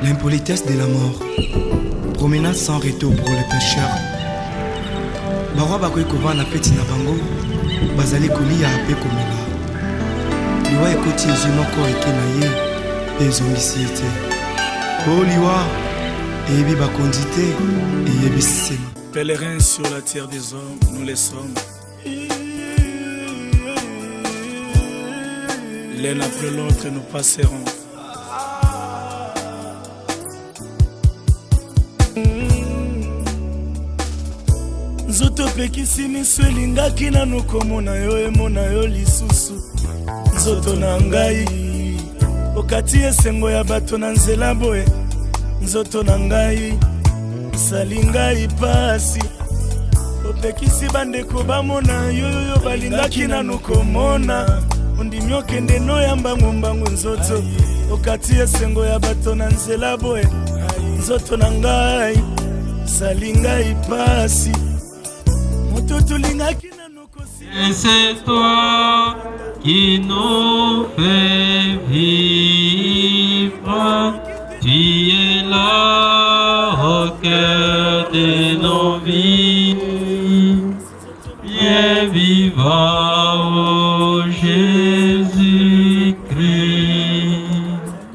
L'impolitesse de la mort. Promenade sans retour pour les pécheurs. Barwa bakoki kovanda na peti na bango bazali kolia mpe komela. Liwa ekoti ezwi moko eke na ye mpe ezongisi ye te. O liwa eyebi bakonzi te eyebi sema. Pèlerins sur la terre des hommes, nous les sommes. L'un après l'autre nous passerons. Nzoto pekisi miso elingaki nanu komona yo emona yo lisusu. Nzoto na ngai okati esengo ya bato na nzela boye. Nzoto na ngai sali ngai pasi. Opekisi bandeko bamona yo balingaki nanu komona. Ondimi okende no ya mbangu nzoto okati esengo ya bato na nzela boye. Nzoto na ngai sali ngai pasi. Et c'est toi qui nous fais vivre. Tu es là au cœur de nos vies. Bien vivant, oh Jésus-Christ,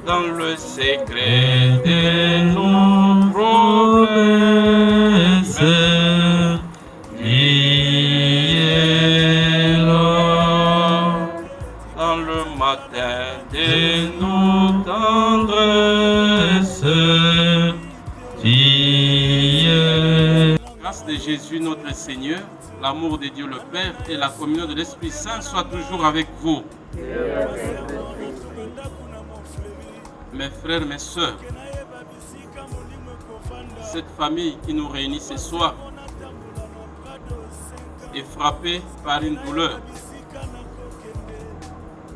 dans le secret de nos promesses. Dans le matin de nos tendresses, grâce de Jésus notre Seigneur, l'amour de Dieu le Père et la communion de l'Esprit Saint soient toujours avec vous. Mes frères, mes sœurs, cette famille qui nous réunit ce soir est frappée par une douleur,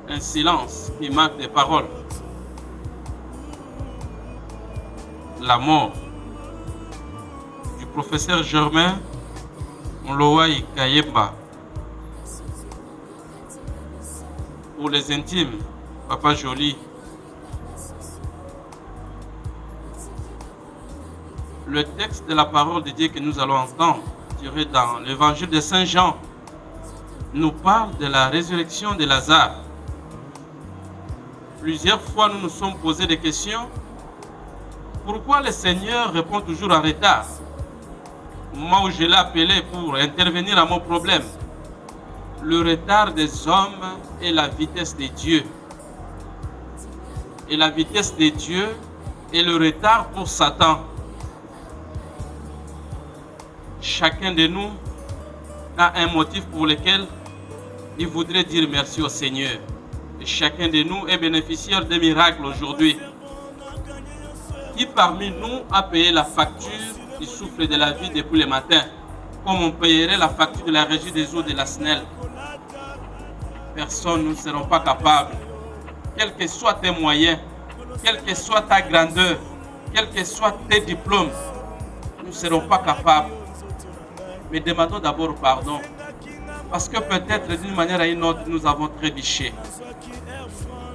un silence qui manque de paroles. La mort du professeur Germain Mlowai Kayemba. Pour les intimes, Papa Joly. Le texte de la parole de Dieu que nous allons entendre, tiré dans l'évangile de Saint Jean, nous parle de la résurrection de Lazare. Plusieurs fois, nous nous sommes posé des questions. Pourquoi le Seigneur répond toujours en retard? Moi où je l'ai appelé pour intervenir à mon problème. Le retard des hommes et la vitesse de Dieu. Et la vitesse de Dieu est le retard pour Satan. Chacun de nous a un motif pour lequel il voudrait dire merci au Seigneur. Et chacun de nous est bénéficiaire des miracles aujourd'hui. Qui parmi nous a payé la facture du souffle de la vie depuis le matin, comme on payerait la facture de la régie des eaux de la SNEL? Personne ne seront pas capables. Quels que soient tes moyens, quelle que soit ta grandeur, quels que soient tes diplômes, nous ne serons pas capables. Mais demandons d'abord pardon. Parce que peut-être d'une manière ou d'une autre, nous avons trébuché.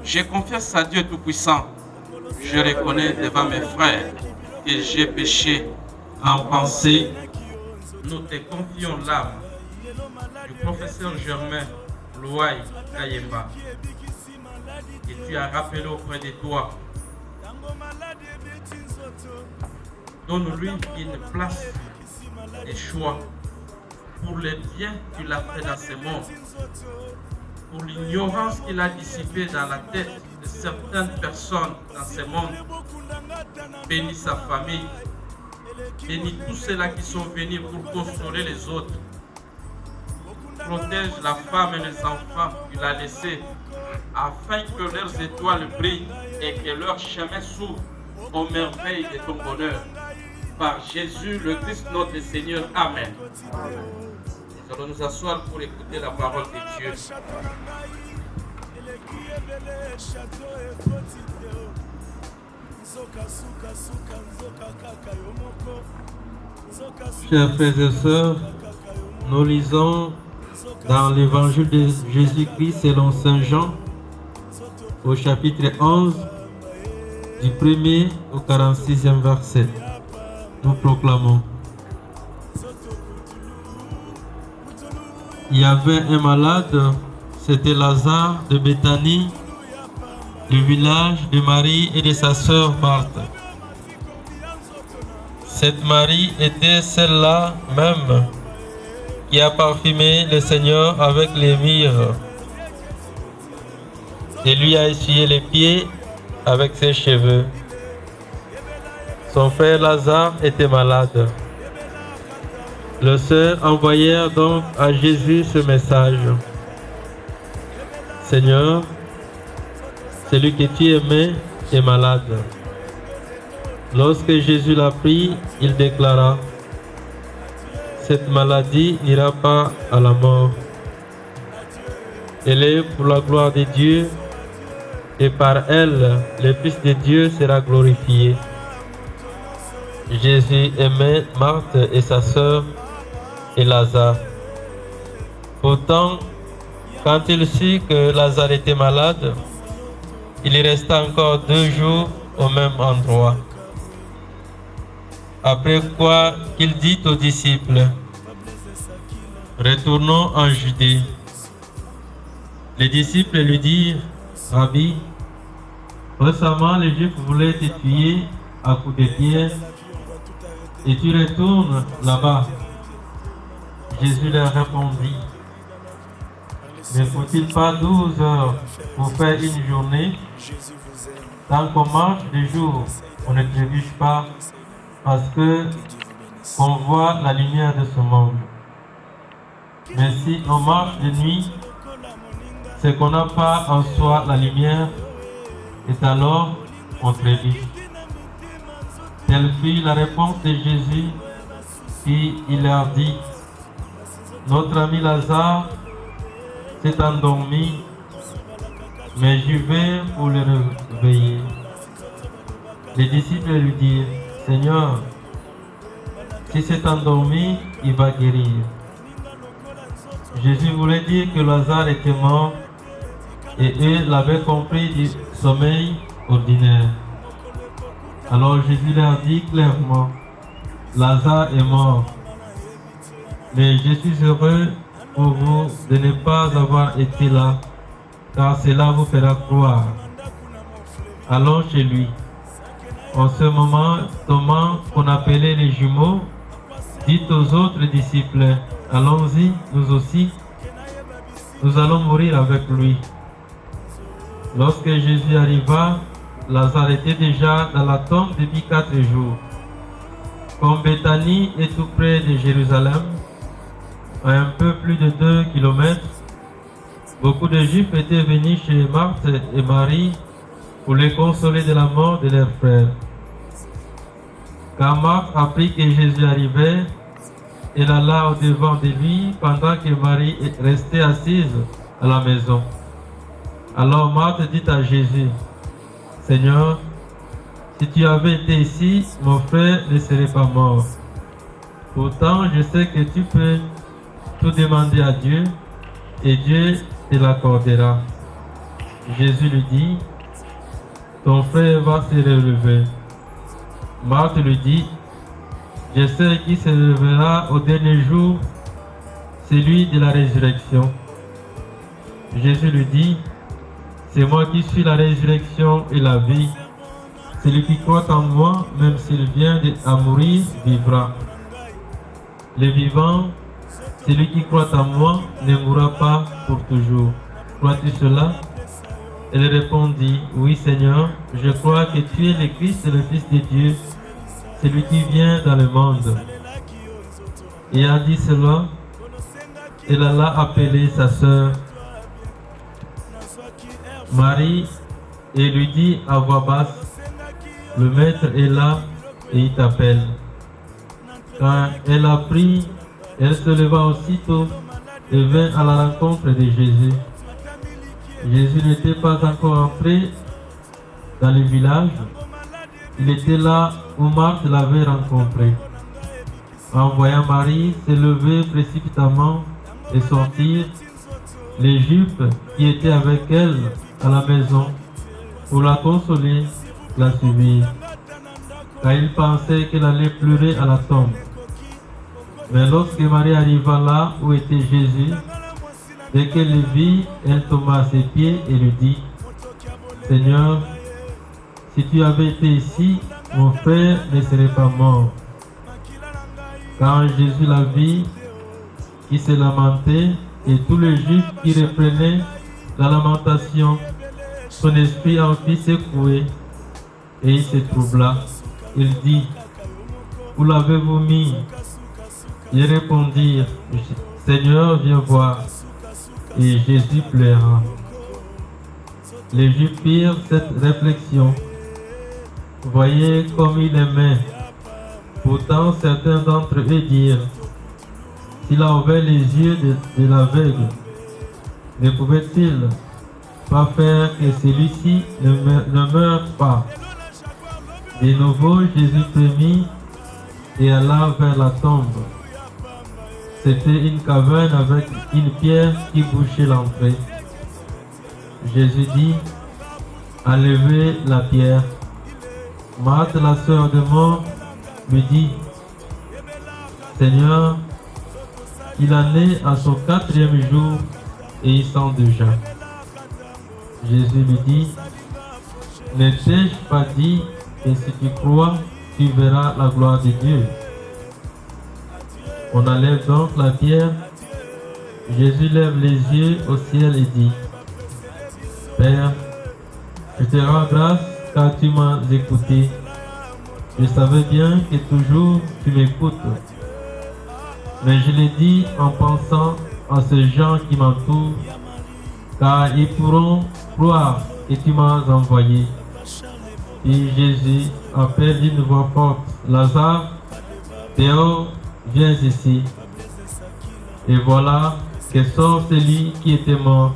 Je confesse à Dieu Tout-Puissant. Je reconnais devant mes frères que j'ai péché en pensée. Nous te confions l'âme du professeur Germain Mlowai Kayemba, que tu as rappelé auprès de toi. Donne-lui une place et choix pour le bien qu'il a fait dans ce monde, pour l'ignorance qu'il a dissipée dans la tête de certaines personnes dans ce monde. Bénis sa famille, bénis tous ceux-là qui sont venus pour consoler les autres. Protège la femme et les enfants qu'il a laissés, afin que leurs étoiles brillent et que leur chemin s'ouvre aux merveilles de ton bonheur. Par Jésus le Christ notre Seigneur. Amen. Nous allons nous asseoir pour écouter la parole de Dieu. Chers frères et sœurs, nous lisons dans l'évangile de Jésus-Christ selon Saint Jean, au chapitre 11, du 1er au 46e verset. Nous proclamons. Il y avait un malade, c'était Lazare de Béthanie, du village de Marie et de sa sœur Marthe. Cette Marie était celle-là même qui a parfumé le Seigneur avec les myrrhes et lui a essuyé les pieds avec ses cheveux. Son frère Lazare était malade. Les sœurs envoyèrent donc à Jésus ce message. Seigneur, celui que tu aimais est malade. Lorsque Jésus l'apprit, il déclara, cette maladie n'ira pas à la mort. Elle est pour la gloire de Dieu et par elle, le Fils de Dieu sera glorifié. Jésus aimait Marthe et sa sœur et Lazare. Pourtant, quand il sut que Lazare était malade, il resta encore 2 jours au même endroit. Après quoi, il dit aux disciples, retournons en Judée. Les disciples lui dirent, Rabbi, récemment les Juifs voulaient te tuer à coups de pierre et tu retournes là-bas. Jésus leur répondit, ne faut-il pas 12 heures pour faire une journée? Tant qu'on marche de jour, on ne trébuche pas parce qu'on voit la lumière de ce monde. Mais si on marche de nuit, c'est qu'on n'a pas en soi la lumière, et alors on trébuche. Telle fut la réponse de Jésus, puis il leur dit, notre ami Lazare s'est endormi, mais je vais pour le réveiller. Les disciples lui dirent, Seigneur, si c'est endormi, il va guérir. Jésus voulait dire que Lazare était mort et eux l'avaient compris du sommeil ordinaire. Alors Jésus leur dit clairement, Lazare est mort. Mais je suis heureux pour vous de ne pas avoir été là, car cela vous fera croire. Allons chez lui. En ce moment, Thomas, qu'on appelait les jumeaux, dit aux autres disciples, allons-y, nous aussi, nous allons mourir avec lui. Lorsque Jésus arriva, Lazare était déjà dans la tombe depuis 4 jours. Comme Béthanie est tout près de Jérusalem, à un peu plus de 2 kilomètres, beaucoup de Juifs étaient venus chez Marthe et Marie pour les consoler de la mort de leur frère. Quand Marthe apprit que Jésus arrivait, elle alla au-devant de lui pendant que Marie restait assise à la maison. Alors Marthe dit à Jésus, Seigneur, si tu avais été ici, mon frère ne serait pas mort. Pourtant, je sais que tu peux tout demander à Dieu et Dieu te l'accordera. Jésus lui dit, ton frère va se relever. Marthe lui dit, je sais qui se lèvera au dernier jour, celui de la résurrection. Jésus lui dit, c'est moi qui suis la résurrection et la vie. Celui qui croit en moi, même s'il vient à mourir, vivra. Le vivant, celui qui croit en moi, ne mourra pas pour toujours. Crois-tu cela? Elle répondit, oui Seigneur, je crois que tu es le Christ, le Fils de Dieu, celui qui vient dans le monde. Et a dit cela, elle alla appeler sa sœur Marie et lui dit à voix basse, le maître est là et il t'appelle. Quand elle apprit, elle se leva aussitôt et vint à la rencontre de Jésus. Jésus n'était pas encore entré dans le village. Il était là où Marthe l'avait rencontré. En voyant Marie se lever précipitamment et sortir, les Juifs qui étaient avec elle à la maison pour la consoler la suivirent, car il pensait qu'elle allait pleurer à la tombe. Mais lorsque Marie arriva là où était Jésus, dès qu'elle le vit, elle tomba à ses pieds et lui dit, « Seigneur, si tu avais été ici, mon frère ne serait pas mort. » Quand Jésus la vit, qui se lamentait, et tous les Juifs qui reprenaient la lamentation, son esprit en fit secouer, et il se troubla. Il dit, « Où l'avez-vous mis ?» Ils répondirent, « Seigneur, viens voir. » Et Jésus pleura. Les Juifs firent cette réflexion. Voyez comme il aimait. Pourtant, certains d'entre eux dirent, s'il a ouvert les yeux de l'aveugle, ne pouvait-il pas faire que celui-ci ne meure pas? De nouveau, Jésus frémit et alla vers la tombe. C'était une caverne avec une pierre qui bouchait l'entrée. Jésus dit, enlevez la pierre. Marthe, la sœur de mort, lui dit, Seigneur, il en est à son 4e jour et il sent déjà. Jésus lui dit, ne t'ai-je pas dit que si tu crois, tu verras la gloire de Dieu? On enlève donc la pierre. Jésus lève les yeux au ciel et dit, Père, je te rends grâce car tu m'as écouté. Je savais bien que toujours tu m'écoutes. Mais je l'ai dit en pensant à ces gens qui m'entourent, car ils pourront croire que tu m'as envoyé. Puis Jésus appelle d'une voix forte, Lazare, dehors, viens ici. Et voilà que sort celui qui était mort.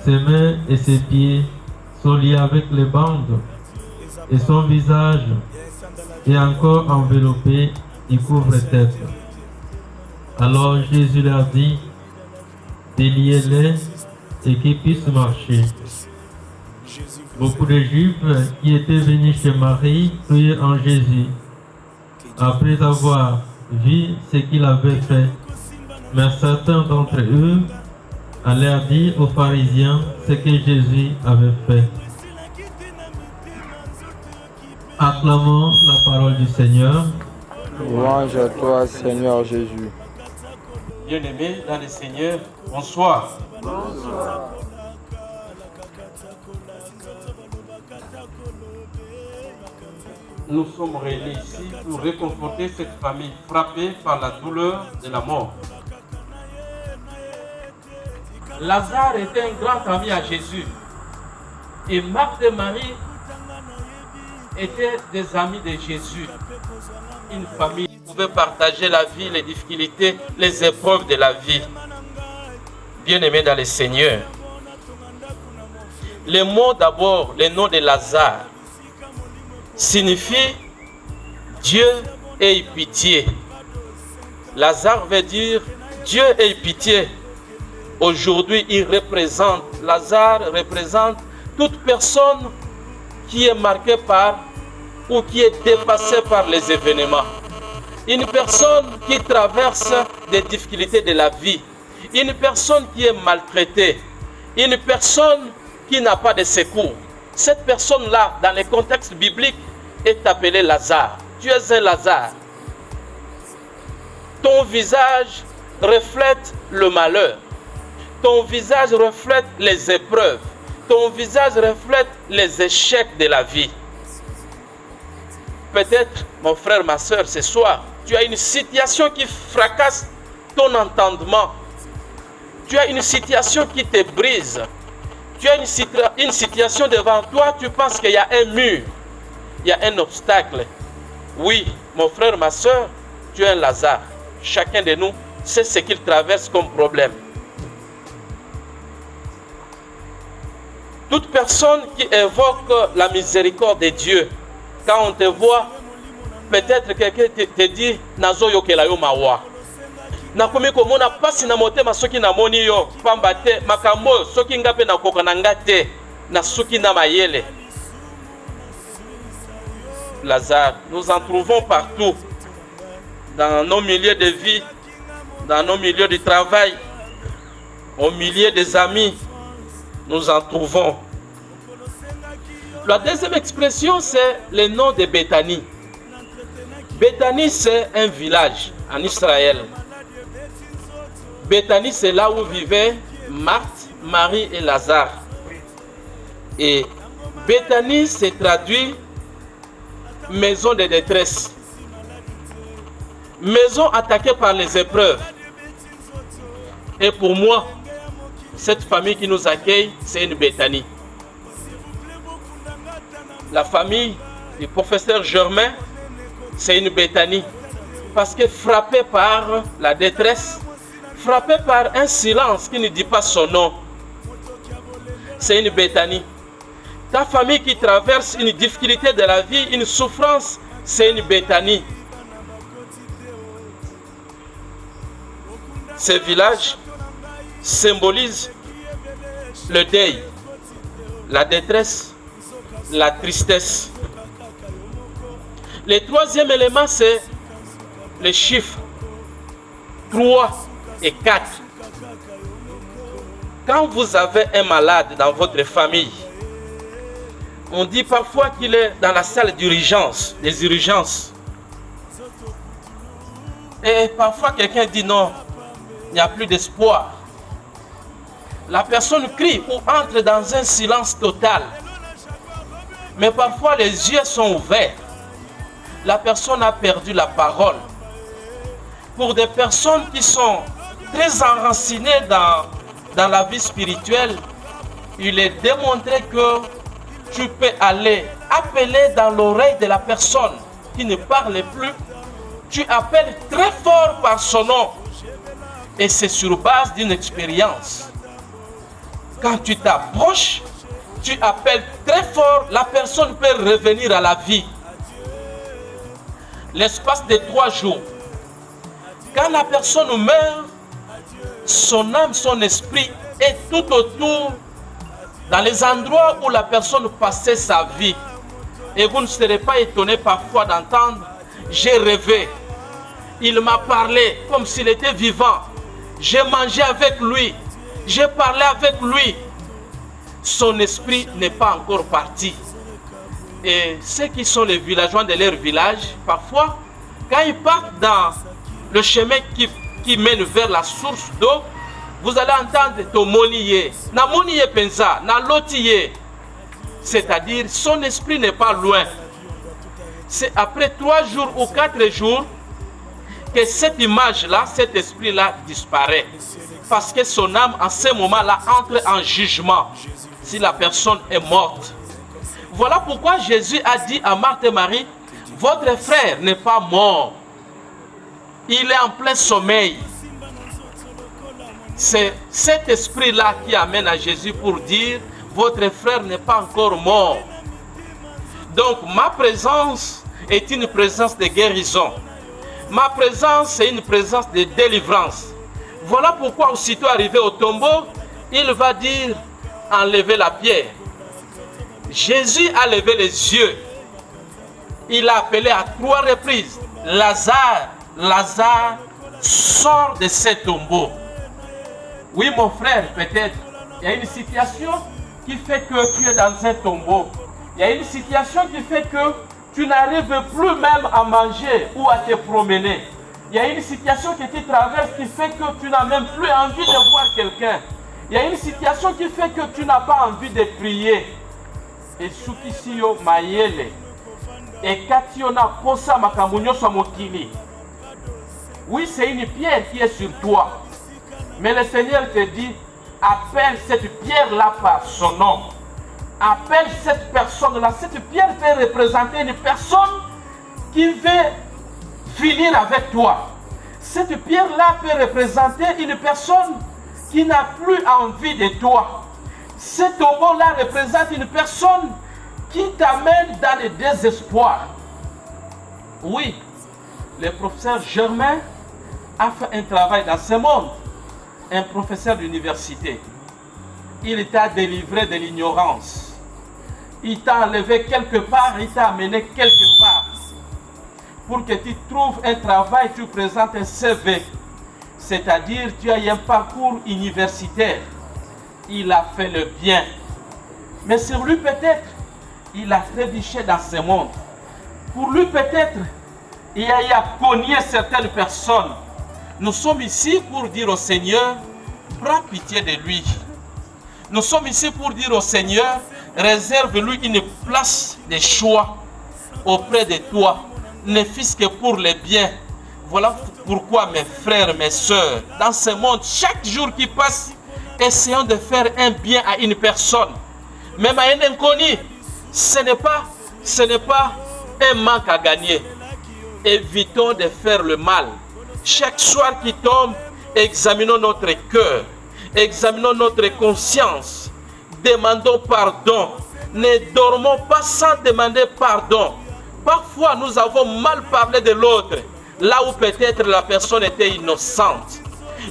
Ses mains et ses pieds sont liés avec les bandes, et son visage est encore enveloppé, il couvre tête. Alors Jésus leur dit, déliez-les et qu'ils puissent marcher. Beaucoup de Juifs qui étaient venus chez Marie crurent en Jésus, après avoir vu ce qu'il avait fait. Mais certains d'entre eux allèrent dire aux pharisiens ce que Jésus avait fait. Acclamons la parole du Seigneur. Louange à toi, Seigneur Jésus. Bien-aimés dans le Seigneur, bonsoir. Bonsoir. Nous sommes réunis ici pour réconforter cette famille frappée par la douleur de la mort. Lazare était un grand ami à Jésus et Marthe et Marie étaient des amis de Jésus. Une famille qui pouvait partager la vie, les difficultés, les épreuves de la vie. Bien-aimés dans le Seigneur, le mot d'abord, le nom de Lazare, signifie Dieu ait pitié. Lazare veut dire Dieu ait pitié. Aujourd'hui, Lazare représente toute personne qui est marquée par ou qui est dépassée par les événements. Une personne qui traverse des difficultés de la vie. Une personne qui est maltraitée. Une personne qui n'a pas de secours. Cette personne-là, dans le contexte biblique, est appelée Lazare. Tu es un Lazare. Ton visage reflète le malheur. Ton visage reflète les épreuves. Ton visage reflète les échecs de la vie. Peut-être, mon frère, ma soeur, ce soir, tu as une situation qui fracasse ton entendement. Tu as une situation qui te brise. Tu as une situation devant toi, tu penses qu'il y a un mur, il y a un obstacle. Oui, mon frère, ma soeur, tu es un Lazare. Chacun de nous sait ce qu'il traverse comme problème. Toute personne qui évoque la miséricorde de Dieu, quand on te voit, peut-être quelqu'un te dit Nazo yokela yo mawa. Nakomi komona pasi na motema soki na moni yo pamba te makambo soki ngape na koka na ngate na soki na mayele. Lazare. Nous en trouvons partout, dans nos milieux de vie, dans nos milieux de travail, au milieu des amis, nous en trouvons. La deuxième expression, c'est le nom de Béthanie. Béthanie, c'est un village en Israël. Béthanie, c'est là où vivaient Marthe, Marie et Lazare. Et Béthanie se traduit maison de détresse. Maison attaquée par les épreuves. Et pour moi, cette famille qui nous accueille, c'est une Béthanie. La famille du professeur Germain, c'est une Béthanie. Parce que frappé par la détresse, frappé par un silence qui ne dit pas son nom, c'est une Béthanie. Ta famille qui traverse une difficulté de la vie, une souffrance, c'est une Béthanie. Ces villages symbolisent le deuil, la détresse, la tristesse. Le troisième élément, c'est les chiffres 3 et 4. Quand vous avez un malade dans votre famille, on dit parfois qu'il est dans la salle d'urgence, des urgences. Et parfois quelqu'un dit non, il n'y a plus d'espoir. La personne crie ou entre dans un silence total. Mais parfois les yeux sont ouverts. La personne a perdu la parole. Pour des personnes qui sont très enracinées dans la vie spirituelle, il est démontré que tu peux aller appeler dans l'oreille de la personne qui ne parle plus. Tu appelles très fort par son nom. Et c'est sur base d'une expérience. Quand tu t'approches, tu appelles très fort, la personne peut revenir à la vie. L'espace de 3 jours. Quand la personne meurt, son âme, son esprit est tout autour, dans les endroits où la personne passait sa vie. Et vous ne serez pas étonné parfois d'entendre, j'ai rêvé. Il m'a parlé comme s'il était vivant. J'ai mangé avec lui. J'ai parlé avec lui. Son esprit n'est pas encore parti. Et ceux qui sont les villageois de leur village, parfois, quand ils partent dans le chemin qui mène vers la source d'eau, vous allez entendre Tomoniye, Namoniye Penza, Nalotiye. C'est-à-dire, son esprit n'est pas loin. C'est après 3 jours ou 4 jours que cette image-là, cet esprit-là disparaît. Parce que son âme, en ce moment-là, entre en jugement si la personne est morte. Voilà pourquoi Jésus a dit à Marthe et Marie, votre frère n'est pas mort. Il est en plein sommeil. C'est cet esprit-là qui amène à Jésus pour dire, votre frère n'est pas encore mort. Donc ma présence est une présence de guérison. Ma présence est une présence de délivrance. Voilà pourquoi aussitôt arrivé au tombeau, il va dire, enlevez la pierre. Jésus a levé les yeux. Il a appelé à 3 reprises, Lazare, Lazare, sors de ce tombeau. Oui, mon frère, peut-être, il y a une situation qui fait que tu es dans un tombeau. Il y a une situation qui fait que tu n'arrives plus même à manger ou à te promener. Il y a une situation que tu traverses qui fait que tu n'as même plus envie de voir quelqu'un. Il y a une situation qui fait que tu n'as pas envie de prier. Et Sukisio Mayele. Et Kationa Posa Makamunyo Samokili. Oui, c'est une pierre qui est sur toi. Mais le Seigneur te dit, appelle cette pierre-là par son nom. Appelle cette personne-là. Cette pierre peut représenter une personne qui veut finir avec toi. Cette pierre-là peut représenter une personne qui n'a plus envie de toi. Ce tombeau-là représente une personne qui t'amène dans le désespoir. Oui, le professeur Germain a fait un travail dans ce monde. Un professeur d'université. Il t'a délivré de l'ignorance. Il t'a enlevé quelque part, il t'a amené quelque part. pour que tu trouves un travail, tu présentes un CV. C'est-à-dire, tu as un parcours universitaire. Il a fait le bien. Mais sur lui, peut-être, il a trébuché dans ce monde. Pour lui, peut-être, il a cogné certaines personnes. Nous sommes ici pour dire au Seigneur, prends pitié de lui. Nous sommes ici pour dire au Seigneur, réserve-lui une place de choix auprès de toi, ne fût-ce que pour le bien. Voilà pourquoi mes frères, mes sœurs, dans ce monde, chaque jour qui passe, essayons de faire un bien à une personne, même à un inconnu. Ce n'est pas un manque à gagner. Évitons de faire le mal. Chaque soir qui tombe, examinons notre cœur, examinons notre conscience, demandons pardon. Ne dormons pas sans demander pardon. Parfois, nous avons mal parlé de l'autre, là où peut-être la personne était innocente.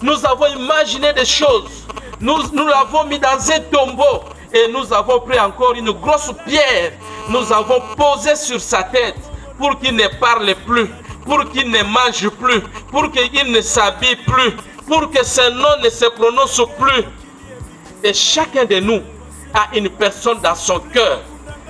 Nous avons imaginé des choses, nous l'avons mis dans un tombeau et nous avons pris encore une grosse pierre, nous avons posé sur sa tête pour qu'il ne parle plus, pour qu'il ne mange plus, pour qu'il ne s'habille plus, pour que son nom ne se prononce plus. Et chacun de nous a une personne dans son cœur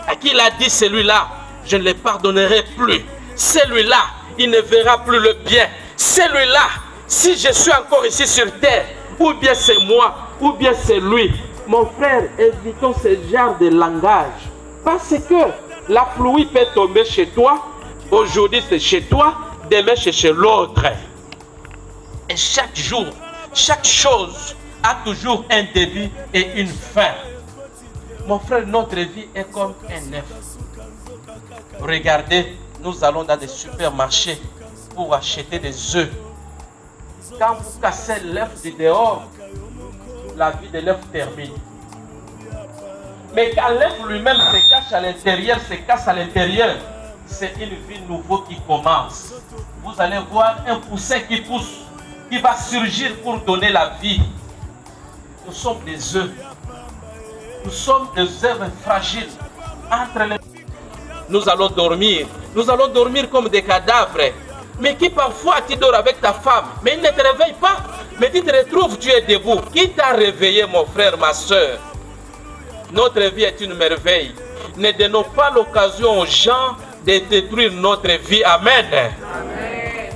à qui il a dit, celui-là, je ne le pardonnerai plus. Celui-là, il ne verra plus le bien. Celui-là, si je suis encore ici sur terre, ou bien c'est moi, ou bien c'est lui. Mon frère, évitons ce genre de langage. Parce que la pluie peut tomber chez toi. Aujourd'hui, c'est chez toi. Demain, c'est chez l'autre. Et chaque jour, chaque chose a toujours un début et une fin. Mon frère, notre vie est comme un œuf. Regardez, nous allons dans des supermarchés pour acheter des œufs. Quand vous cassez l'œuf du dehors, la vie de l'œuf termine. Mais quand l'œuf lui-même se cache à l'intérieur, c'est une vie nouvelle qui commence. Vous allez voir un poussin qui pousse, qui va surgir pour donner la vie. Nous sommes des œufs. Nous sommes des œuvres fragiles. Nous allons dormir comme des cadavres. Mais qui parfois tu dors avec ta femme, mais il ne te réveille pas. Mais tu te retrouves, tu es debout. Qui t'a réveillé, mon frère, ma soeur? Notre vie est une merveille. Ne donnons pas l'occasion aux gens de détruire notre vie. Amen. Amen.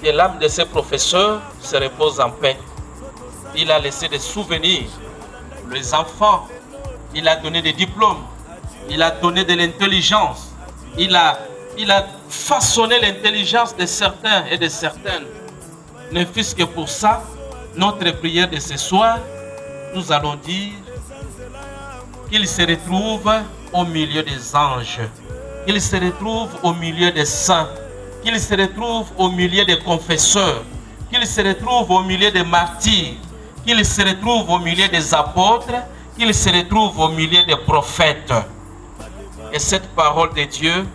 Que l'âme de ce professeur se repose en paix. Il a laissé des souvenirs. Les enfants, il a donné des diplômes. Il a donné de l'intelligence. Il a façonné l'intelligence de certains et de certaines. Ne fût-ce que pour ça, notre prière de ce soir, nous allons dire qu'il se retrouve au milieu des anges, qu'il se retrouve au milieu des saints, qu'il se retrouve au milieu des confesseurs, qu'il se retrouve au milieu des martyrs, qu'il se retrouve au milieu des apôtres, qu'il se retrouve au milieu des prophètes. Et cette parole de Dieu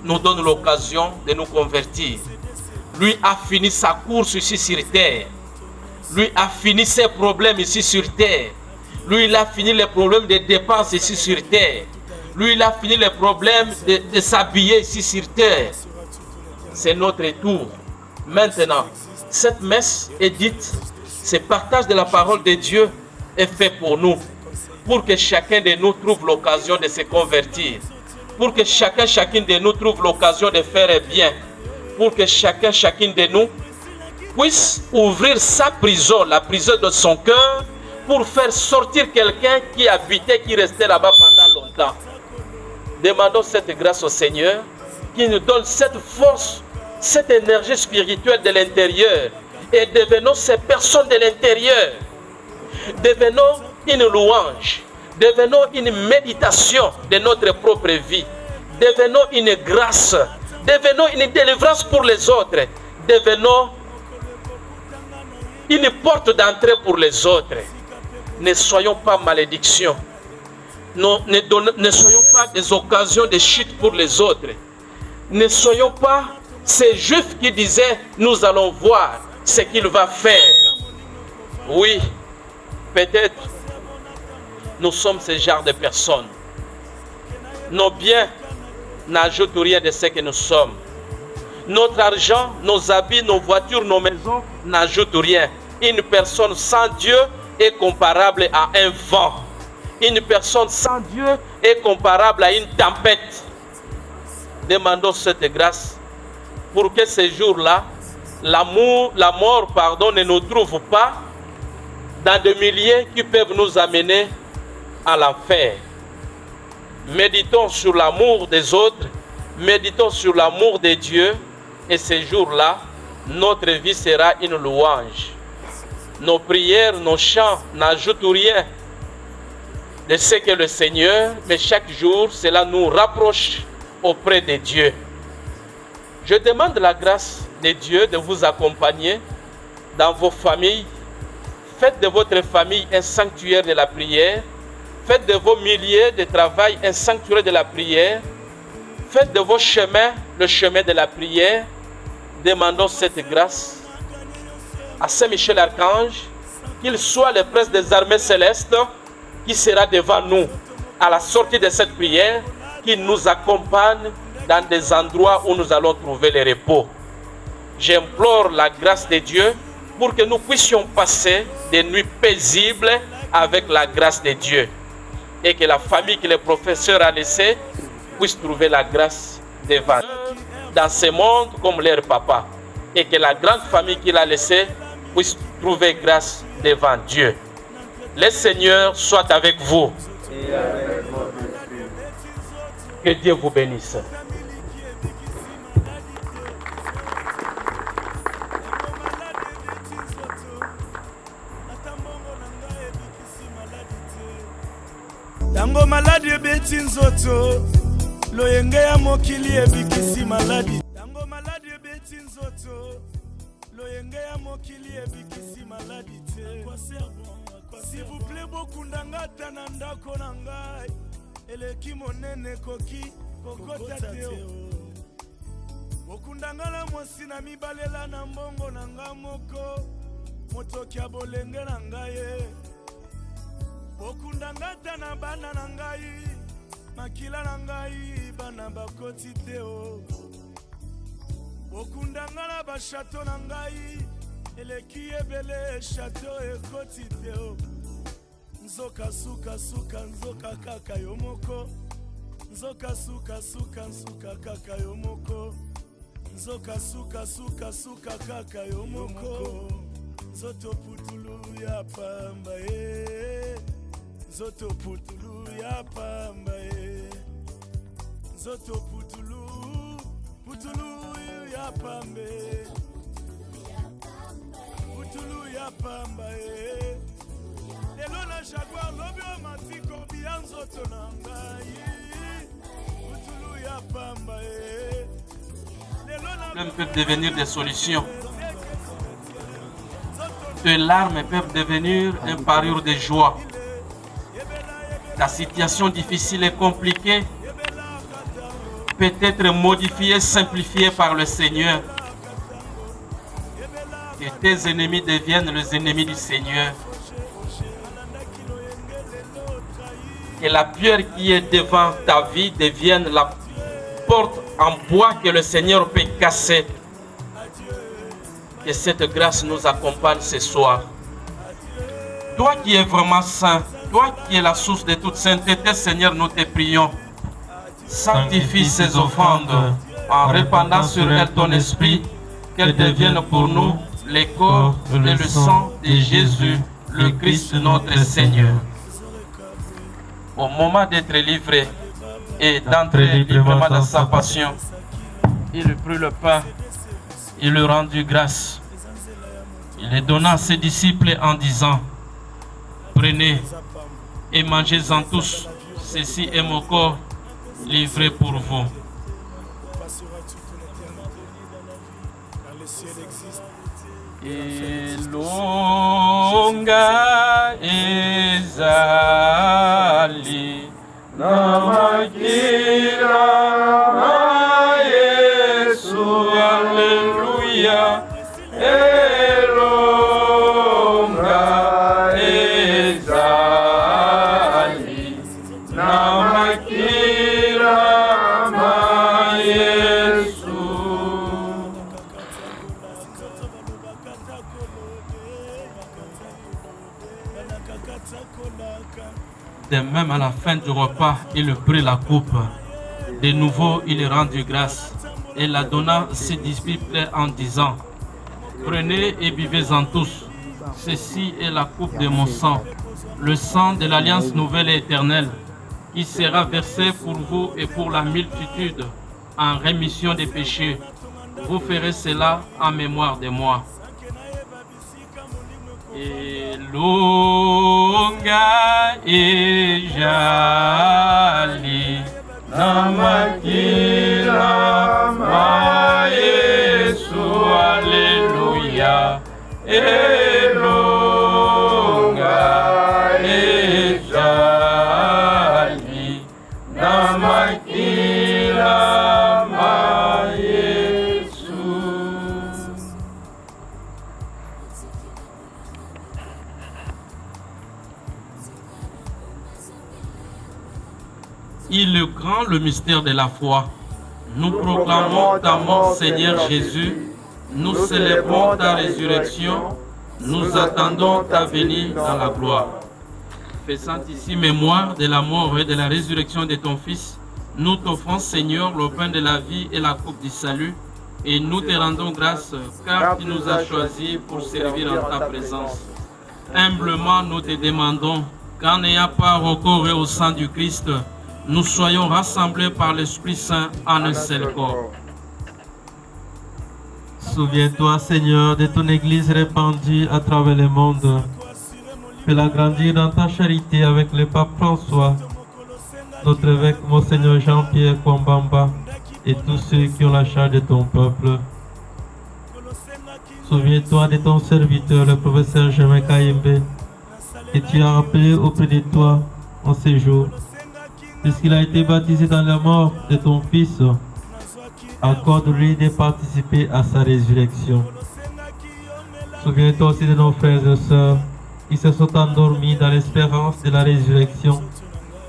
nous donne l'occasion de nous convertir. Lui a fini sa course ici sur terre. Lui a fini ses problèmes ici sur terre. Lui, il a fini les problèmes de dépenses ici sur terre. Lui, il a fini les problèmes de s'habiller ici sur terre. C'est notre tour. Maintenant, cette messe est dite, ce partage de la parole de Dieu est fait pour nous. Pour que chacun de nous trouve l'occasion de se convertir. Pour que chacune de nous trouve l'occasion de faire bien. Pour que chacune de nous puisse ouvrir sa prison, la prison de son cœur, pour faire sortir quelqu'un qui habitait, qui restait là-bas pendant longtemps. Demandons cette grâce au Seigneur, qui nous donne cette force, cette énergie spirituelle de l'intérieur, et devenons ces personnes de l'intérieur. Devenons une louange, devenons une méditation de notre propre vie, devenons une grâce, devenons une délivrance pour les autres, devenons une porte d'entrée pour les autres. Ne soyons pas malédiction, ne soyons pas des occasions de chute pour les autres. Ne soyons pas ces juifs qui disaient nous allons voir ce qu'il va faire. Oui, peut-être nous sommes ce genre de personnes. Nos biens n'ajoute rien de ce que nous sommes. Notre argent, nos habits, nos voitures, nos maisons n'ajoutent rien. Une personne sans Dieu est comparable à un vent. Une personne sans Dieu est comparable à une tempête. Demandons cette grâce pour que ces jours-là, la mort, ne nous trouve pas dans des milieux qui peuvent nous amener à l'enfer. Méditons sur l'amour des autres, méditons sur l'amour de Dieu, et ces jours-là, notre vie sera une louange. Nos prières, nos chants n'ajoutent rien de ce que le Seigneur, mais chaque jour, cela nous rapproche auprès de Dieu. Je demande la grâce de Dieu de vous accompagner dans vos familles. Faites de votre famille un sanctuaire de la prière. Faites de vos milieux de travail un sanctuaire de la prière. Faites de vos chemins le chemin de la prière. Demandons cette grâce à Saint Michel Archange, qu'il soit le prince des armées célestes qui sera devant nous à la sortie de cette prière, qui nous accompagne dans des endroits où nous allons trouver le repos. J'implore la grâce de Dieu pour que nous puissions passer des nuits paisibles avec la grâce de Dieu, et que la famille que le professeur a laissée puisse trouver la grâce devant dans ce monde comme leur papa, et que la grande famille qu'il a laissée puisse trouver grâce devant Dieu. Le Seigneur soit avec vous. Que Dieu vous bénisse. Tango maladi ebeti nzoto loyenge ya mokili ebikisi maladi. Tango maladi ebeti nzoto loyenge ya mokili ebikisi maladi te. S'il vous plaît bokunda ngata na ndako na ngai eleki monene koki kokota te. Bokunda ngala mwasi na mibalela na mbongo na nga moko motoki ya bolenge na ngai. Bokunda ngata na bana na ngai makila na ngai bana bakoti te o. Bokunda ngala ba chateau na ngai eleki ebele chateau ekoti te o. Nzoka suka suka nzoka kaka yo moko. Nzoka suka suka nzoka kaka yo moko. Nzoka suka suka suka kaka yo moko. Nzoto putulu ya pamba Nzoto putulu ya pamba Nzoto putulu ya pambe Putulu ya pamba Lelo na jaguar lobi o matiko biya nzoto na ngai Putulu ya pamba Les peuvent devenir des solutions. Tes larmes peuvent devenir un parure de joie. Ta situation difficile et compliquée peut être modifiée, simplifiée par le Seigneur. Que tes ennemis deviennent les ennemis du Seigneur. Que la pierre qui est devant ta vie devienne la porte en bois que le Seigneur peut casser. Que cette grâce nous accompagne ce soir. Toi qui es vraiment saint, toi qui es la source de toute sainteté, Seigneur, nous te prions. Sanctifie ces offrandes en répandant sur elles ton esprit, qu'elles deviennent pour nous le corps et le sang de Jésus, le Christ notre Seigneur. Au moment d'être livré et d'entrer librement dans sa passion, il prit le pain, il lui rendit grâce. Il les donna à ses disciples en disant: prenez et mangez-en tous, ceci est mon corps livré pour vous. Ilunga ezali namakira Yesu, Alléluia. Elonga ezali namakira De même, à la fin du repas, il prit la coupe. De nouveau, il rendit grâce et la donna à ses disciples en disant: Prenez et buvez-en tous. Ceci est la coupe de mon sang, le sang de l'alliance nouvelle et éternelle, qui sera versé pour vous et pour la multitude en rémission des péchés. Vous ferez cela en mémoire de moi. Elonga ejali namakila ma Yesu, Alléluia. Elonga ejali namakila ma Yesu. Il est grand le mystère de la foi. Nous proclamons ta mort, Seigneur Jésus. Nous célébrons ta résurrection. Nous attendons ta venue dans la gloire. Faisant ici mémoire de la mort et de la résurrection de ton Fils, nous t'offrons, Seigneur, le pain de la vie et la coupe du salut. Et nous te rendons grâce, car tu nous as choisis pour servir en ta présence. Humblement, nous te demandons qu'en n'ayant pas recouru au sang du Christ, nous soyons rassemblés par l'Esprit Saint en un seul corps. Souviens-toi, Seigneur, de ton Église répandue à travers le monde. Fais-la grandir dans ta charité avec le pape François, notre évêque Monseigneur Jean-Pierre Kwambamba et tous ceux qui ont la charge de ton peuple. Souviens-toi de ton serviteur, le professeur Germain Kayembe, que tu as appelé auprès de toi en ces jours. Puisqu'il a été baptisé dans la mort de ton Fils, accorde-lui de participer à sa résurrection. Souviens-toi aussi de nos frères et sœurs qui se sont endormis dans l'espérance de la résurrection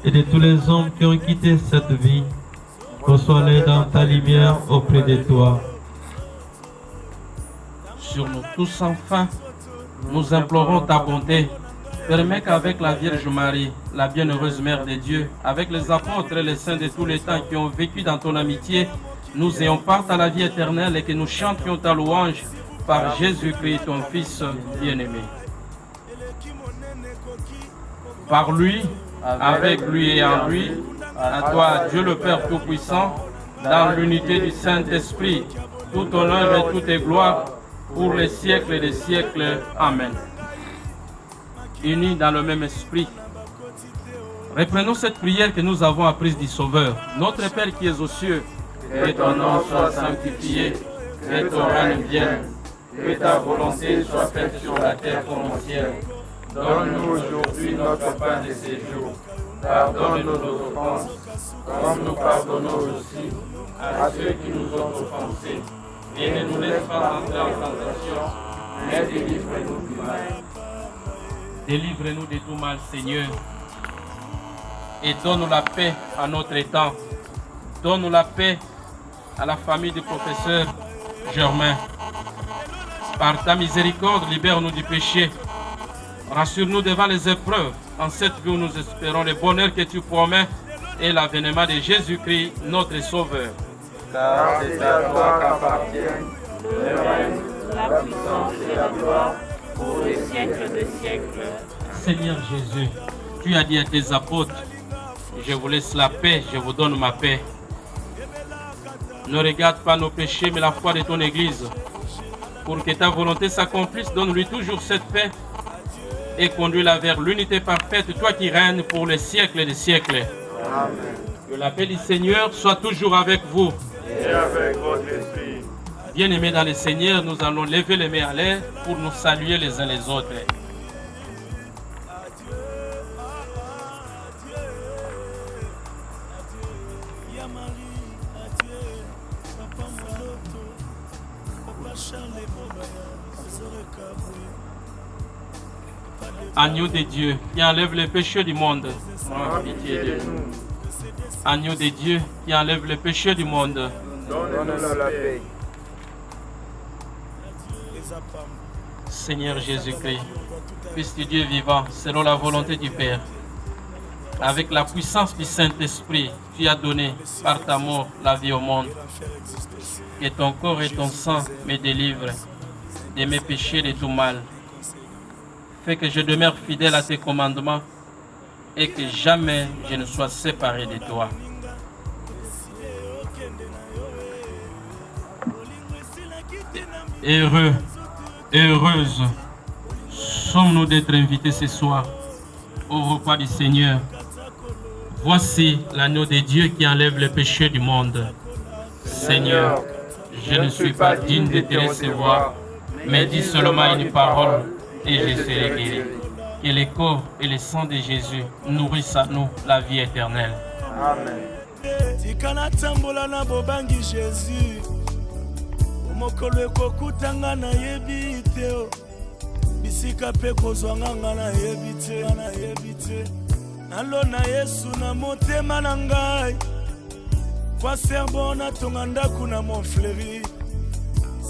et de tous les hommes qui ont quitté cette vie. Reçois-les dans ta lumière auprès de toi. Sur nous tous enfin, nous implorons ta bonté. Permets qu'avec la Vierge Marie, la bienheureuse Mère de Dieu, avec les apôtres et les saints de tous les temps qui ont vécu dans ton amitié, nous ayons part à la vie éternelle et que nous chantions ta louange par Jésus-Christ, ton Fils bien-aimé. Par lui, avec lui et en lui, à toi, Dieu le Père Tout-Puissant, dans l'unité du Saint-Esprit, tout honneur et toute gloire pour les siècles des siècles. Amen. Unis dans le même esprit, reprenons cette prière que nous avons apprise du Sauveur. Notre Père qui es aux cieux, que ton nom soit sanctifié, que ton règne vienne, que ta volonté soit faite sur la terre comme au ciel. Donne-nous aujourd'hui notre pain de ces jours. Pardonne-nous nos offenses, comme nous pardonnons aussi à ceux qui nous ont offensés. Et ne nous laisse pas entrer en tentation, mais délivre-nous du mal. Délivre-nous de tout mal, Seigneur, et donne-nous la paix à notre temps. Donne-nous la paix à la famille du professeur Germain. Par ta miséricorde, libère-nous du péché. Rassure-nous devant les épreuves. En cette vie où nous espérons le bonheur que tu promets et l'avènement de Jésus-Christ, notre Sauveur. Car c'est à toi qu'appartiennent le règne, la puissance et la gloire pour les siècles des siècles. Seigneur Jésus, tu as dit à tes apôtres, je vous laisse la paix, je vous donne ma paix. Ne regarde pas nos péchés, mais la foi de ton Église. Pour que ta volonté s'accomplisse, donne-lui toujours cette paix et conduis-la vers l'unité parfaite, toi qui règnes pour les siècles des siècles. Amen. Que la paix du Seigneur soit toujours avec vous. Et avec votre esprit. Bien-aimés dans le Seigneur, nous allons lever les mains à l'air pour nous saluer les uns les autres. Agneau de Dieu qui enlève les péchés du monde, prends pitié de nous. Agneau de Dieu qui enlève les péchés du monde, Donne-nous la paix. Seigneur Jésus-Christ, Fils du Dieu vivant, selon la volonté du Père, avec la puissance du Saint-Esprit, tu as donné par ta mort la vie au monde. Que ton corps et ton sang me délivrent de mes péchés et de tout mal. Fais que je demeure fidèle à tes commandements et que jamais je ne sois séparé de toi. Heureux, heureuse sommes-nous d'être invités ce soir au repas du Seigneur. Voici l'agneau de Dieu qui enlève le péché du monde. Seigneur, je ne suis pas digne de te recevoir, mais dis seulement une parole et je serai guéri. Que le corps et le sang de Jésus nourrissent à nous la vie éternelle. Amen. mokolo ekokutanga na yebi te bisika pe kozwanga na yebi te nalona Yesu na motema na ngai kwa serbo na tonga ndaku na monfleuri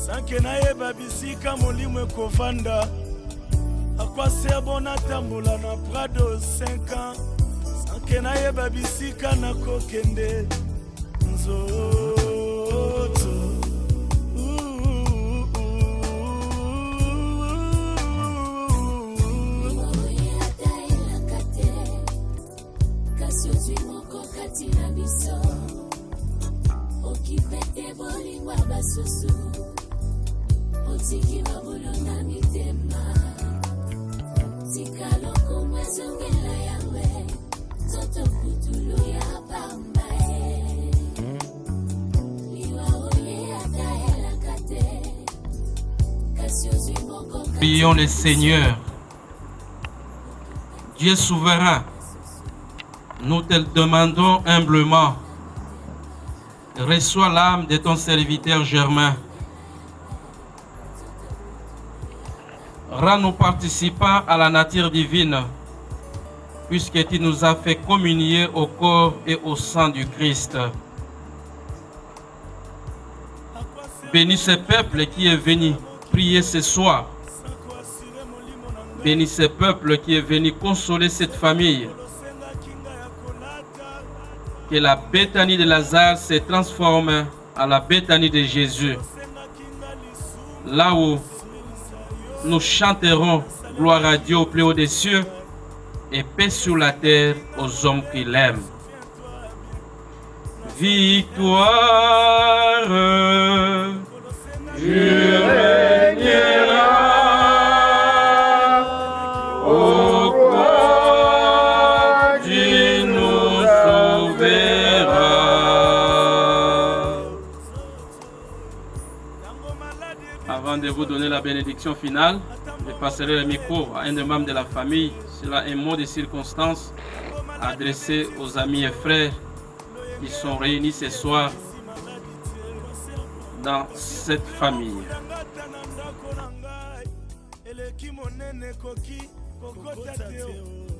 sanke nayeba bisika molimo ekovanda akwa serbo na tambola na Prado 5 ans sanke nayeba bisika na kokende nzoto Prions le Seigneur. Dieu souverain, nous te demandons humblement, reçois l'âme de ton serviteur Germain. Rends-nous participants à la nature divine, puisque tu nous as fait communier au corps et au sang du Christ. Bénis ce peuple qui est venu prier ce soir. Bénis ce peuple qui est venu consoler cette famille. Que la Béthanie de Lazare se transforme en la Béthanie de Jésus. Là où nous chanterons gloire à Dieu au plus haut des cieux et paix sur la terre aux hommes qui l'aiment. Victoire, Dieu régnera. Avant de vous donner la bénédiction finale, je passerai le micro à un des membres de la famille. Cela un mot de circonstance adressé aux amis et frères qui sont réunis ce soir dans cette famille.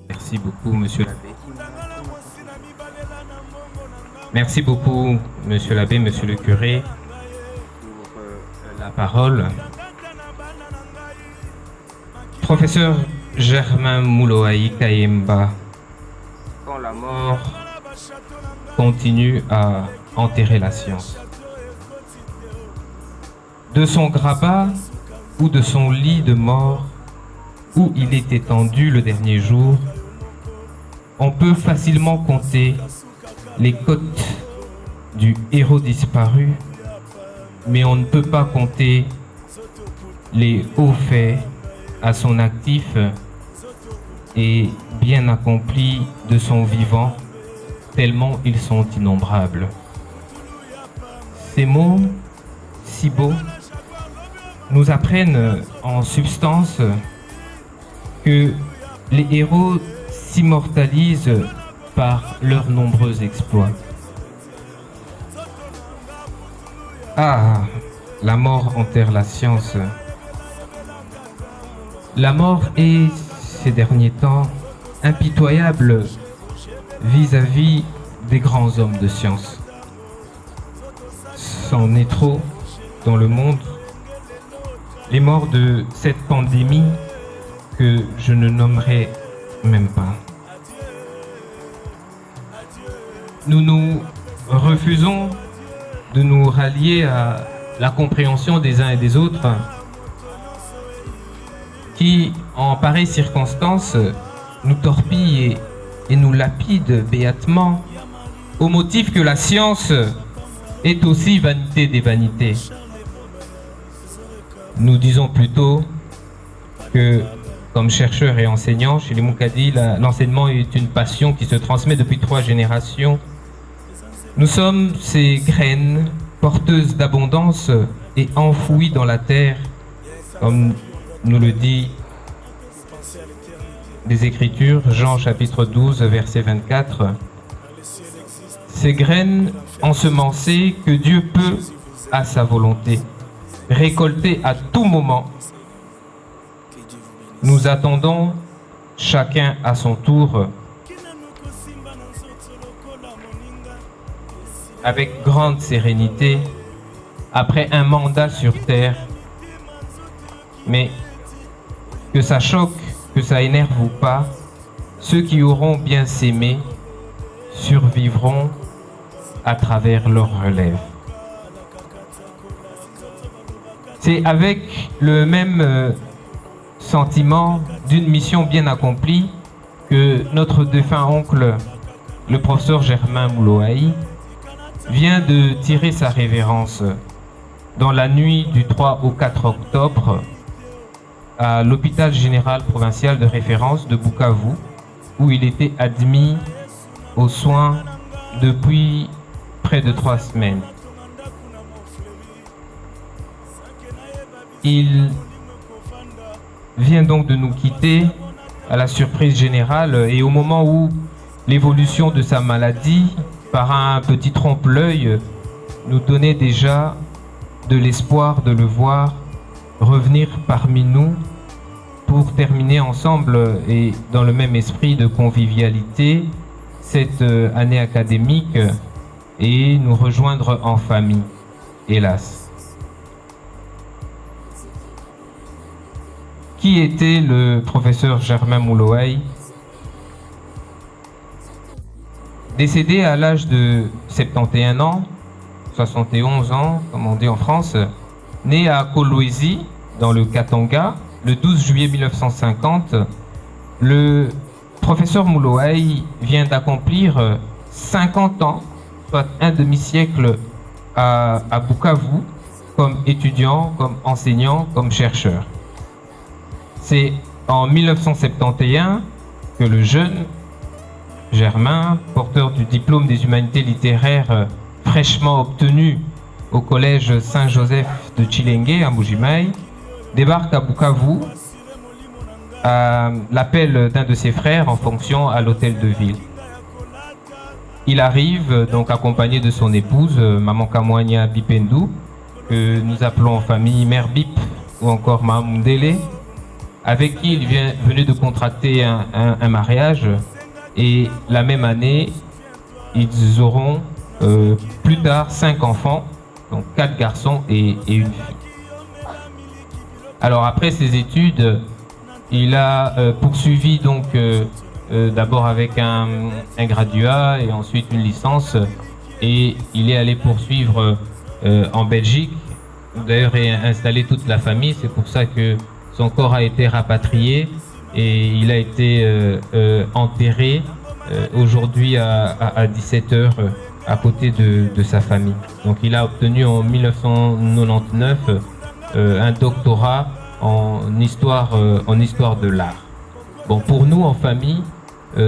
Merci beaucoup, monsieur l'abbé. Merci beaucoup, monsieur l'abbé, monsieur le curé, pour la parole. Professeur Germain Mouloaï Kayemba, quand la mort continue à enterrer la science. De son grabat ou de son lit de mort où il est étendu le dernier jour, on peut facilement compter les côtes du héros disparu, mais on ne peut pas compter les hauts faits à son actif et bien accomplis de son vivant, tellement ils sont innombrables. Ces mots, si beaux, nous apprennent en substance que les héros s'immortalisent par leurs nombreux exploits. Ah, la mort enterre la science. La mort est, ces derniers temps, impitoyable vis-à-vis des grands hommes de science. C'en est trop dans le monde. les morts de cette pandémie que je ne nommerai même pas. Nous nous refusons de nous rallier à la compréhension des uns et des autres qui, en pareille circonstance, nous torpillent et nous lapident béatement au motif que la science est aussi vanité des vanités. Nous disons plutôt que, comme chercheur et enseignant, chez les Moukadi, l'enseignement est une passion qui se transmet depuis 3 générations. Nous sommes ces graines porteuses d'abondance et enfouies dans la terre, comme nous le dit les Écritures, Jean chapitre 12, verset 24. Ces graines ensemencées que Dieu peut, à sa volonté, récolter à tout moment. Nous attendons chacun à son tour avec grande sérénité après un mandat sur terre, mais que ça choque, que ça énerve ou pas, ceux qui auront bien s'aimer survivront à travers leur relève. C'est avec le même sentiment d'une mission bien accomplie que notre défunt oncle, le professeur Germain Mouloaï, vient de tirer sa révérence dans la nuit du 3 au 4 octobre à l'hôpital général provincial de référence de Bukavu, où il était admis aux soins depuis près de 3 semaines. Il vient donc de nous quitter à la surprise générale et au moment où l'évolution de sa maladie, par un petit trompe-l'œil, nous donnait déjà de l'espoir de le voir revenir parmi nous pour terminer ensemble et dans le même esprit de convivialité cette année académique et nous rejoindre en famille, hélas. Qui était le professeur Germain Mouloaï? Décédé à l'âge de 71 ans, 71 ans, comme on dit en France, né à Kolwezi, dans le Katanga, le 12 juillet 1950, le professeur Mouloaï vient d'accomplir 50 ans, soit un demi-siècle à Bukavu, comme étudiant, comme enseignant, comme chercheur. C'est en 1971 que le jeune Germain, porteur du diplôme des humanités littéraires fraîchement obtenu au collège Saint-Joseph de Chilenge à Mbujimayi, débarque à Bukavu à l'appel d'un de ses frères en fonction à l'hôtel de ville. Il arrive donc accompagné de son épouse, Maman Kamwanya Bipendou, que nous appelons en famille Mère Bip ou encore Mamundele, avec qui il venait de contracter un mariage. Et la même année, ils auront plus tard 5 enfants, donc 4 garçons et une fille. Alors après ses études, il a poursuivi donc d'abord avec un graduat et ensuite une licence, et il est allé poursuivre en Belgique. D'ailleurs, est installé toute la famille. C'est pour ça que son corps a été rapatrié et il a été enterré aujourd'hui à 17h à côté de sa famille. Donc il a obtenu en 1999 un doctorat en histoire de l'art. Bon, pour nous en famille,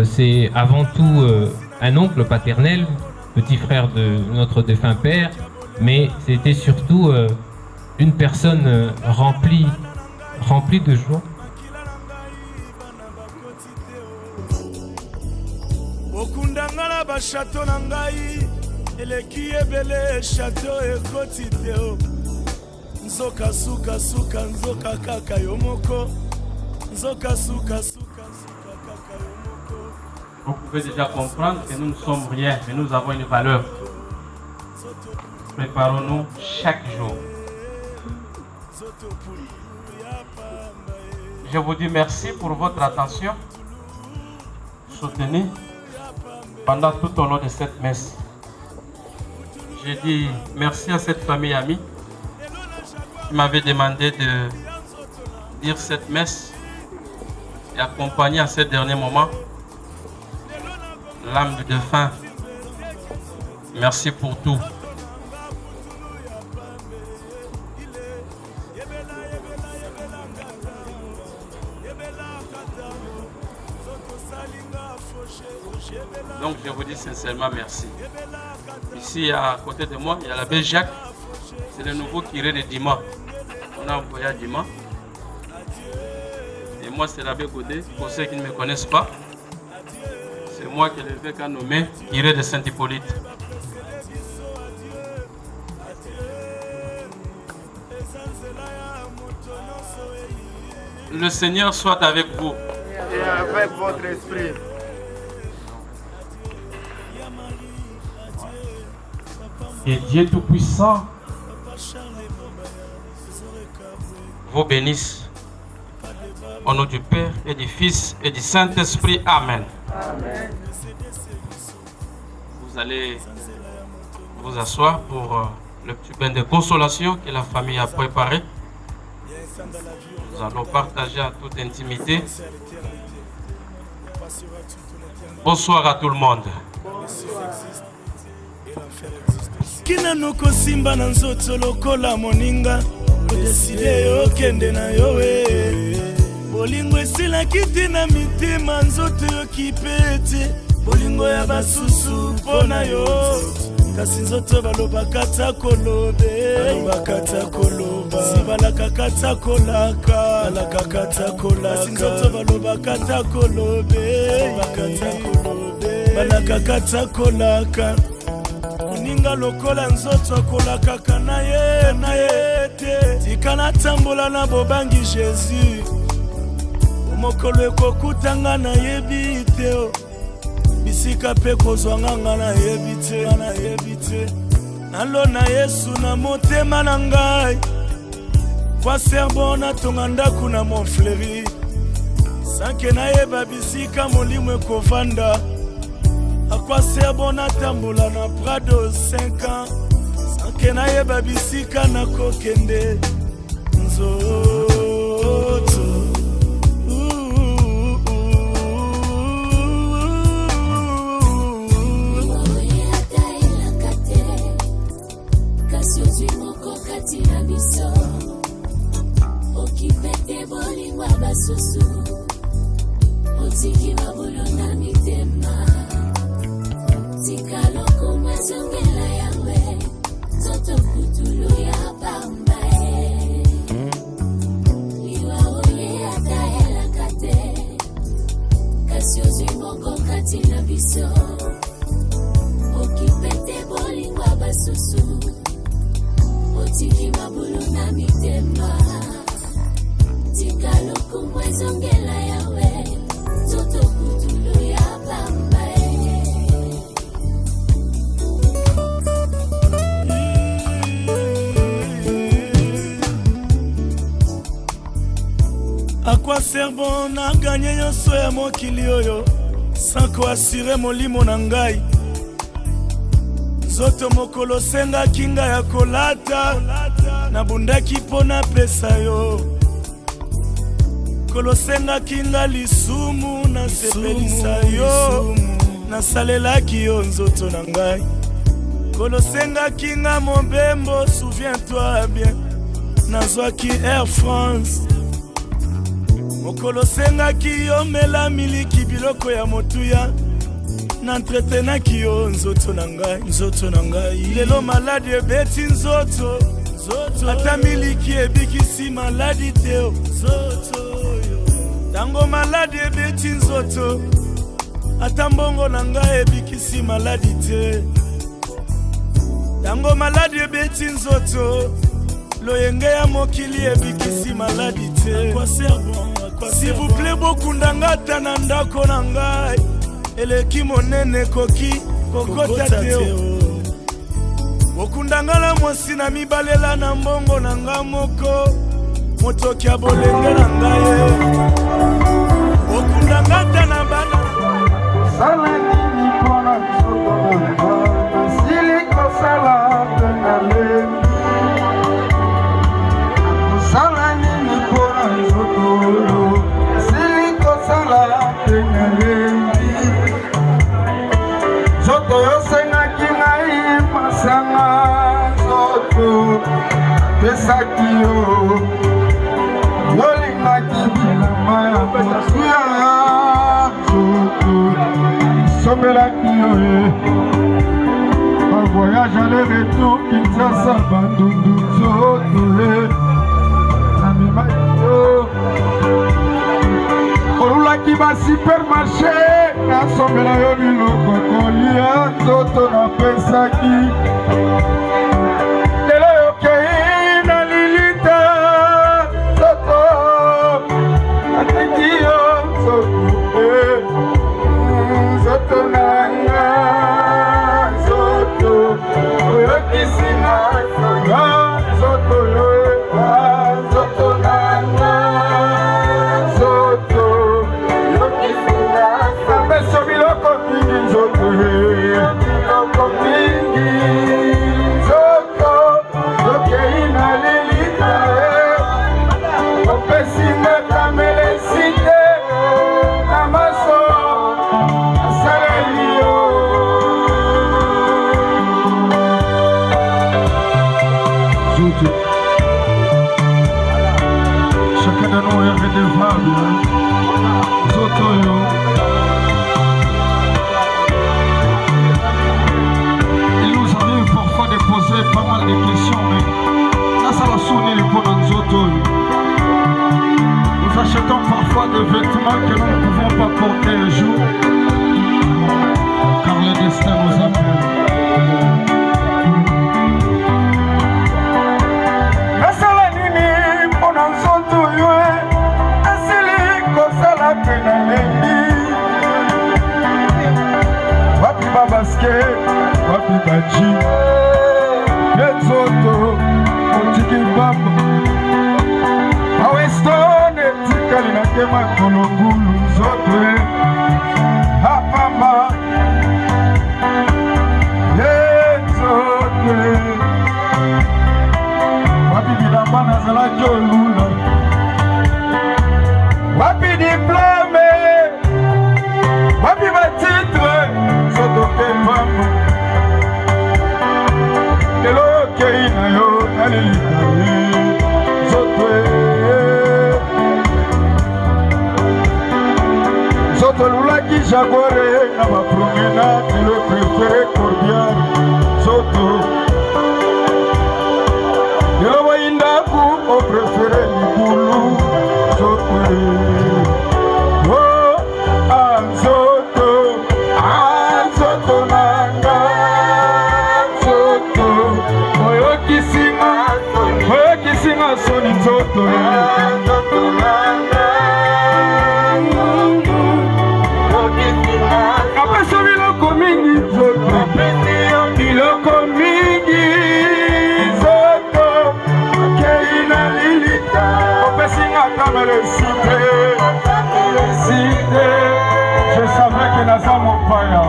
c'est avant tout un oncle paternel, petit frère de notre défunt père, mais c'était surtout une personne remplie de joie. Bokundangala ba château nangai eleki ebele château ekoti teo nzoka suka suka nzoka kaka yomoko nzoka suka suka kaka yomoko. Vous pouvez déjà comprendre que nous ne sommes rien, mais nous avons une valeur. Préparons-nous chaque jour Je vous dis merci pour votre attention soutenue pendant tout au long de cette messe. Je dis merci à cette famille amie qui m'avait demandé de dire cette messe et accompagner à ce dernier moment l'âme du défunt. Merci pour tout. Donc je vous dis sincèrement merci. Ici à côté de moi, il y a l'abbé Jacques. C'est le nouveau curé de Dima. On a envoyé à Dima. Et moi c'est l'abbé Godet, pour ceux qui ne me connaissent pas. C'est moi qui l'évêque a nommé curé de Saint-Hippolyte. Le Seigneur soit avec vous. Et avec votre esprit. Et Dieu Tout-Puissant vous bénisse. Au nom du Père et du Fils et du Saint-Esprit. Amen. Amen. Vous allez vous asseoir pour le petit bain de consolation que la famille a préparé. Nous allons partager en toute intimité. Bonsoir à tout le monde. Kina noko simba na nzoto lokola moninga odeside okende na yowe bolingo esila kiti na mitima nzoto yokipete bolingo ya basusu pona yo kasi nzoto balobaka ta kolobe balobaka koloba sibalaka kata kolaka balaka kata kolaka kasi nzoto balobaka ta kolobe balobaka kolobe balaka kata kolaka ninga lokola nzoto kolakaka na ye te tika natambola na bobangi Jésus mokolo ekokutanga nayebi te bisika mpe kozwanga nga nayebi te nalona Yesu na motema na ngai kwa serbo natonga ndako na Montfleury sanke nayeba bisika molimo ekovanda Akwa serbo na tambola na Prado 5 ans sanke nayeba bisika na kokende nzoto okipete bolingwa basusu otiki babulona mitema tikaloko mwezongela yawe zoto kutulu ya pambae liwa oye atahela kate kasi ozwi moko kati na biso okipete bolingwa basusu otiki babulona mitema tikaloko mwezongela yawe zoto kutulu ya pambae Akwa serbo na ganye nyonso ya mokili oyo sanko asire molimo na ngai zoto mokolo senga kinga ya kolata na bundaki pona pesa yo kolosenga kinga lisumu na sepelisa yo nasalelaki yo nzoto na ngai kolosenga kinga mobembo souviens-toi bien nazwaki Air France mokolosenga yo mela miliki biloko ya motuya nantretenaki yo nzoto na ngai lelo maladi ebeti nzoto ata miliki ebikisi maladi te tango maladi ebeti nzoto ata mbongo na ngai ebikisi maladi te tango maladi ebeti nzoto loyenge ya mokili ebikisi maladi te s'il vous plaît bokundanga ata na ndako na ngai eleki monene koki kokota te bokundanga na mwasi na mibalela na mbongo na nga moko motoki ya bolenge na ngai okundanga te na bana sala nini mpona nzoto nasili kosala mpe nalembi kosala nini mpona nzoto oyo nasili kosala mpe nalembi nzoto yosengaki ngai masanga nzoto pesaki yo yolingaki bilamba ya motuya nzoto sombelaki yo un voyage aller-retour Kinshasa bandundu nzoto namemaki yo olulaki basupermarché nasombela yo biloko kolia nzoto napesaki lelo yokei na lilita nzoto ateki yo nzoto nanga nzoto oyokisinga nzoto yo nzoto nanga nzoto oyokisinga napeso biloko mingi nzoto biloko mingi nzoto yokei na lilita opesinga kamelesite na maso asaleli yo zoto chacun de nous est redevable zoto yo il nous arrive parfois de poser pas mal de questions mais là ça va sonner le pot dans zoto yo. Nous achetons parfois des vêtements que nous ne pouvons pas porter un jour, car le destin nous appelle. Nasala nini mpona nzoto yo asili kosala mpe nalembi wapi babasket wapi baji nzoto otiki bamba awestone etikali nake makolo ngulu nzoto apamba nzoto wapi bilamba nazalaki olula wapi diplome wapi batitre nzoto ke pamba lelo okei na yo nalelika nzoto Tolulaki Jaguare na ma promenade le préféré cordial Soto Yelo Indaku au préféré Libulu Soto Oh Anzoto Anzoto Nanga Soto Oyo kisinga Soni Soto Anzoto Nanga Apeso biloko mingi zoto biloko mingi zoto akei na lilita opesinga kamelesite je savais que naza mopaya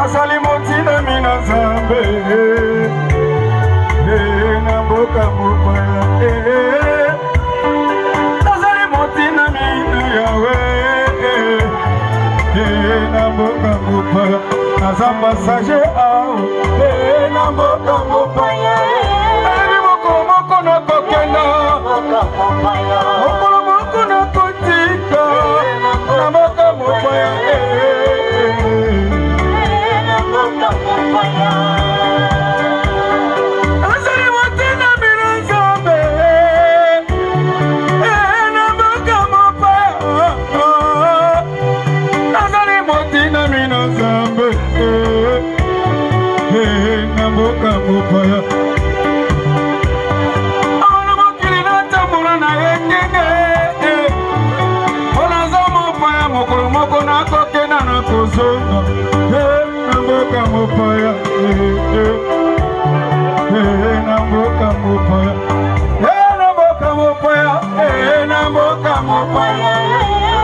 Asali motina mina zambe na mboka mopaya asali motina mina yawe na mboka mopaya nazamba sage ao na mboka mopaya ali moko nakokenda okolo moko nakotika na mboka mopaya asali motina mina zambe mopaya ana mokili natambola na ye ndenge mpona za mopaya mokolo moko nakokenda na kozonga na mboka mopaya na mboka mopaya na mboka mopaya na mboka mopaya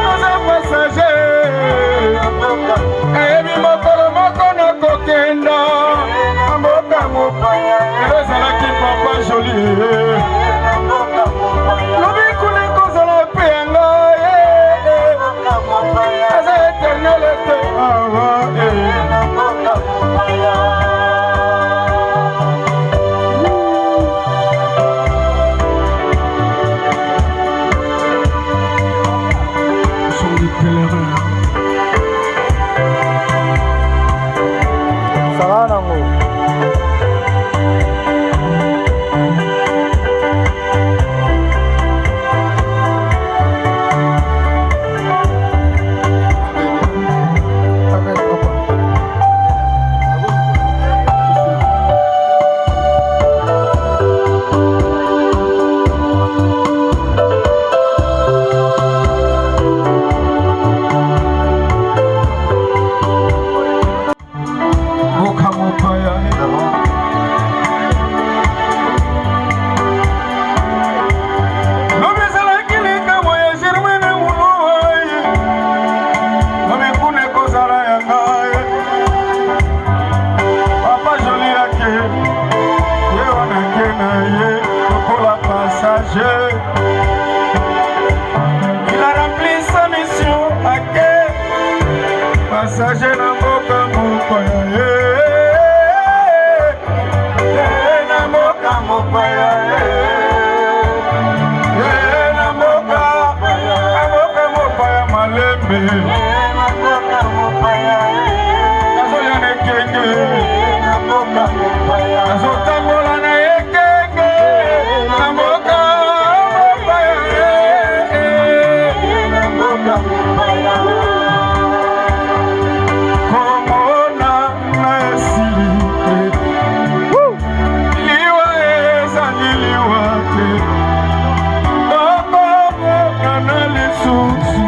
naza passager eyebi mokolo moko nakokenda na mboka mopaya ezalaki papa joli lobi kuna kozala mpe ya ngai eza eternel te awa na mboka mopaya il a rempli sa mission à quai passager na mboka mopaya na mboka mopaya na mboka mopaya malembe na mboka mopaya nazoya na ekenge na mboka mopaya nazotambola na ekenge na mboka komona na esili liwa ezali liwa te okomona na lisusu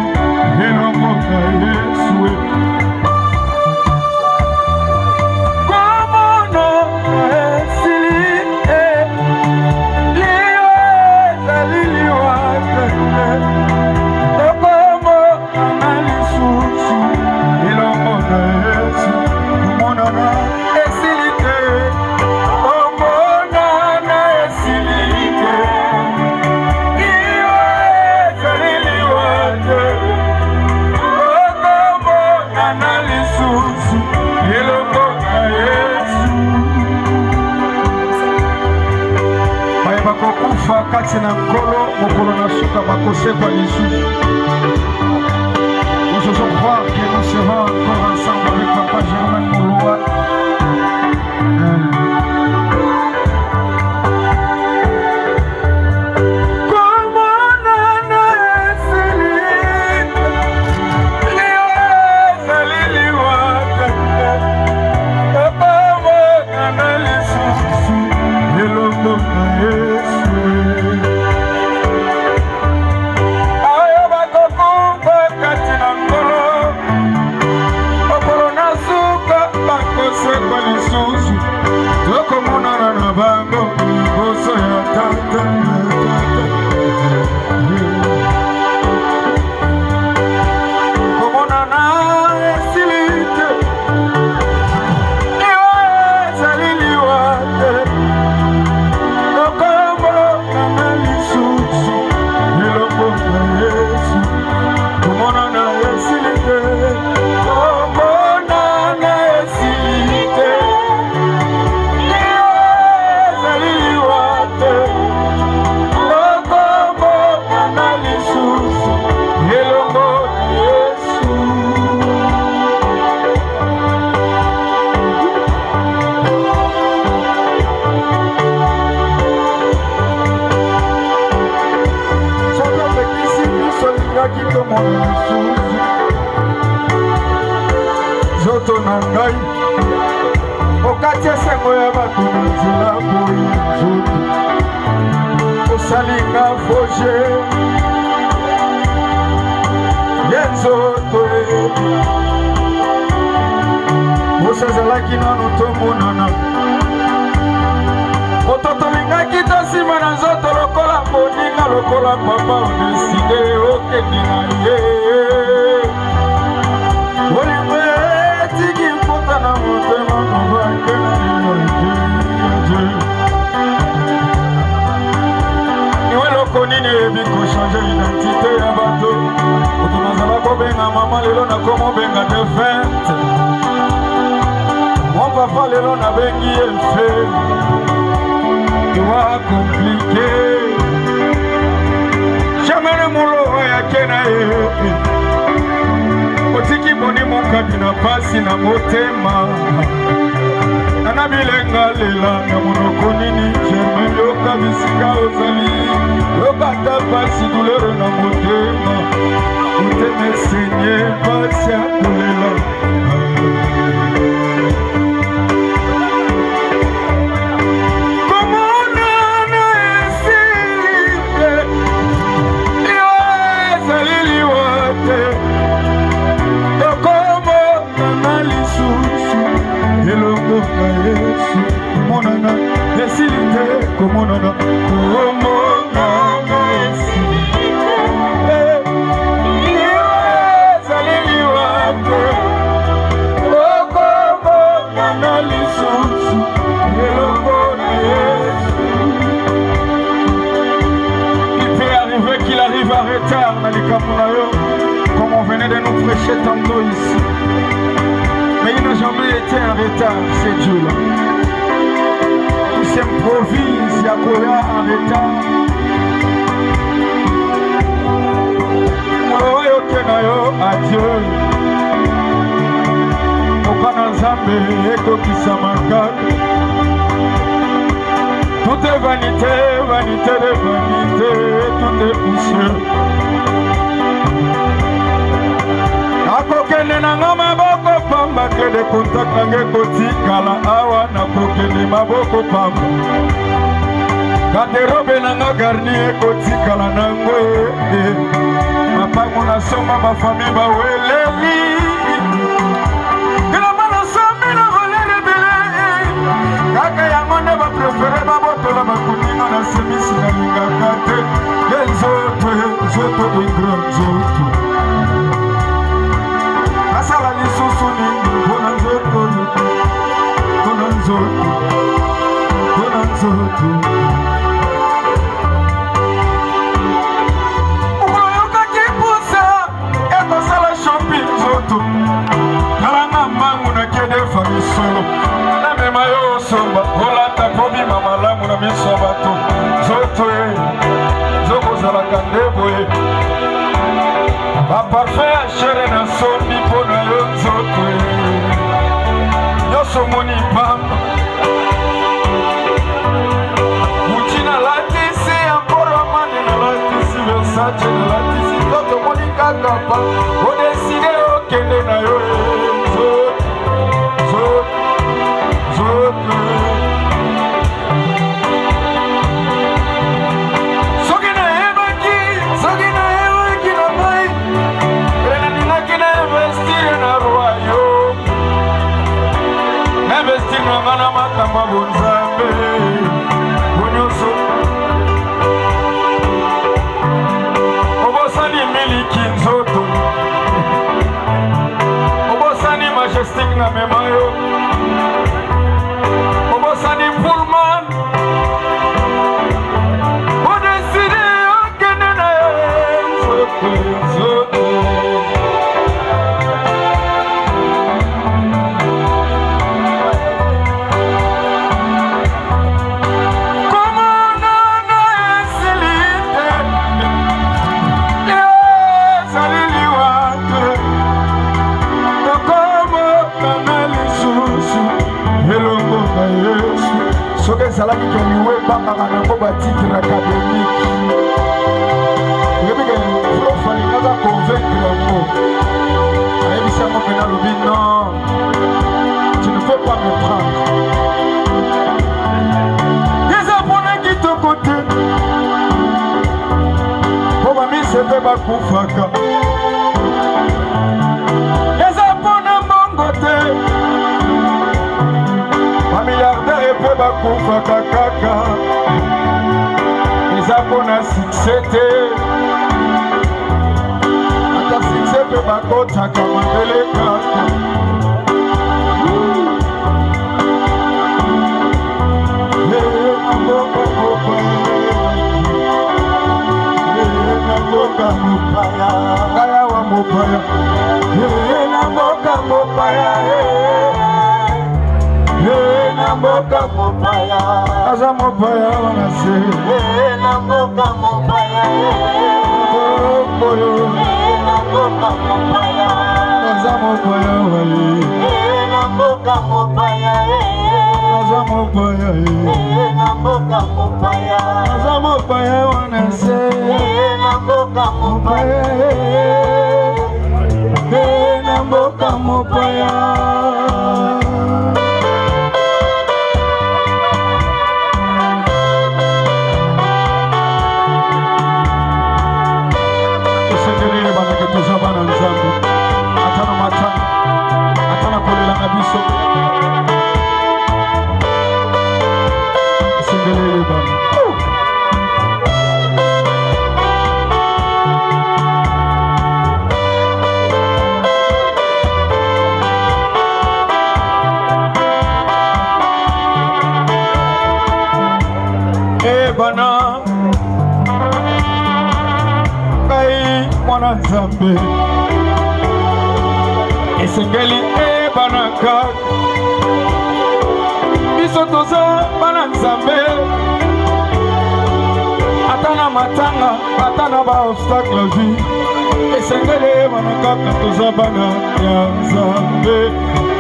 elongo na yesu komona na esili liwa ezali liwa te bakokufa kati na nkolo mokolo na suka bakosekwa lisusu. Nous osons croire que nous serons encore ensemble avec Papa Germain Mouloua. Zoto na ngai okati esengo ya bato na nzela boyi nzoto osalinga foge ye nzoto mosi azalaki nano tomonana moto tolingaki tosima na nzoto lokola moninga lokola papa odeside okende na ye olingo etiki mpota na motema kovake na liloeteyaje iwe loko nini eyebi kochange identité ya bato moto nazala kobenga mama lelo nakomobenga defete mon papa lelo nabengi efe doit compliquer jamais le molo ya kena ye otiki boni mokabi na pasi na motema nana bilenga lela na monoko nini jeme yoka bisika ozali yokata pasi douleur na motema motema esenye pasi ya kolela monana esilite komonana komonana esilite ezaleliwate okomonana lisusu elongo na Yesu. Il peut arriver qu'il arrive à retard na likambo na yo comme on venait de nous prêcher tantôt ici. Mais il n'a jamais été en retard, c'est Dieu là. Il s'improvise, il y a Koya en retard. Moi, adieu. Okana Nzambe, Eko Kisamaka. Tout est vanité, vanité de vanité, tout est poussière. Akokende na ngama boko pamba kede kontak nange kotikala awa na kokende maboko pamba garderobe nanga garnier kotikala nango mapango na soma bafami baweleli ilama na somi na valere bele kaka yango nde baprefere babotola bakuninga na semisi na lingaka te ye nzoto ingre nzoto asala lisusu ningi mpona nzoto mpona nzoto mpona nzoto okoyokaki pusa ekosala shopi nzoto talanga mbangu na kedefa misolo namema yo osomba olata po bima malamu na miso ya bato nzoto ye zokozalaka nde boye baparfum ya chere na sombi mpona yo nzoto nyonso moni pamba uti nalatisi ya mporomane nalatisi versace nalatisi nzoto moni kaka pa odeside okende na yo nzoto soki nayebaki na mai elandingaki na investir na royo investir nanga na makambo ya bonzambe bonyonso obosani miliki nzoto obosani majestic na mema yo obosani pullman odeside okende na yo nzoto soki ezalaki keliwe bangaka nango batitre académique oyebike prof alingaka convaincre yango ayebisi yango mpena alobi non tu ne peux pas me prendre epe bakufaka eza mpona mbongo te bamilliardaire epe bakufaka kaka eza mpona sukse te ata sukse mpe bakotaka mabele kaka Kaya wa mopaya, na mboka mopaya, na mboka mopaya, aza mopaya wana se, na mboka mopaya, na mboka mopaya, aza mopaya wali, na mboka mopaya, aza mopaya, na mboka mopaya, aza mopaya wana se. Namboka mopaya, namboka mopaya. Tusendelele bana ketuza bana nzambe. Atana matanga, atana kolela na biso. Tusendelele bana. Bana kai mwana nzambe esengeli bana kaka biso toza bana nzambe ata na matanga ata na ba obstacle vie esengeli bana kaka toza bana ya nzambe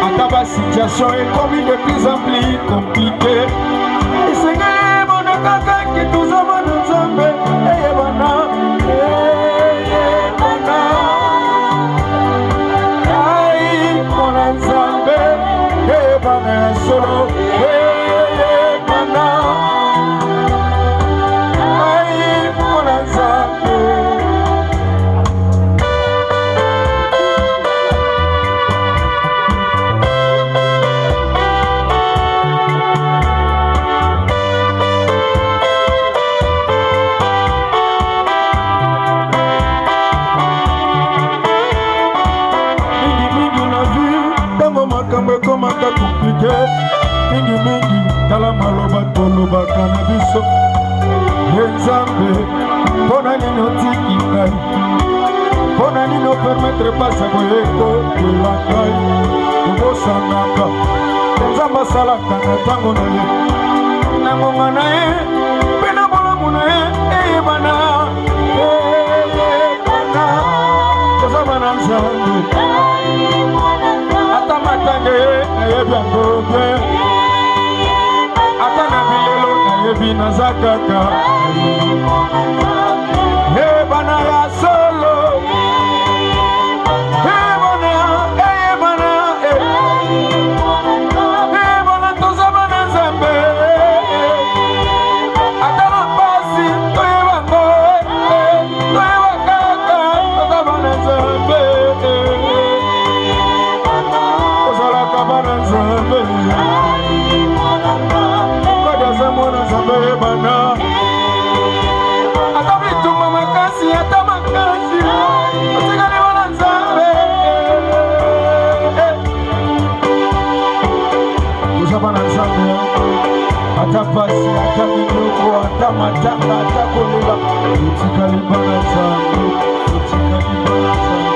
ata ba situation ekomi de plus en plus compliqué esengeli kaka ki tozama na nzambe eyebana eyebana ai mona nzambe eyebana ya solo eyebana ai mona nzambe komaka komplike mingi tala maloba tolobaka na biso ye nzambe mpona nini otiki ngai mpona nini opermetre pasi boyeko kwela ngai obosanaka nzambe asalaka na ntango na ye na ngonga na ye mpe na bolamu na ye eyebana kozama na nzambe ata matange nayebi yango mpe ata na bilelo nayebi naza kaka ebana ya solo ebana tozama na nzambe ata na pasi toyebango toyeba kaka tozama na nzambe bana nzambe kodi aza mwana nzambe ebana ata bitumba makasi ata makasi otikali bana nzambe koza bana nzambe ata pasi ata minoko ata matanga ata kolela otikali bana nzambe otikali bana nzambe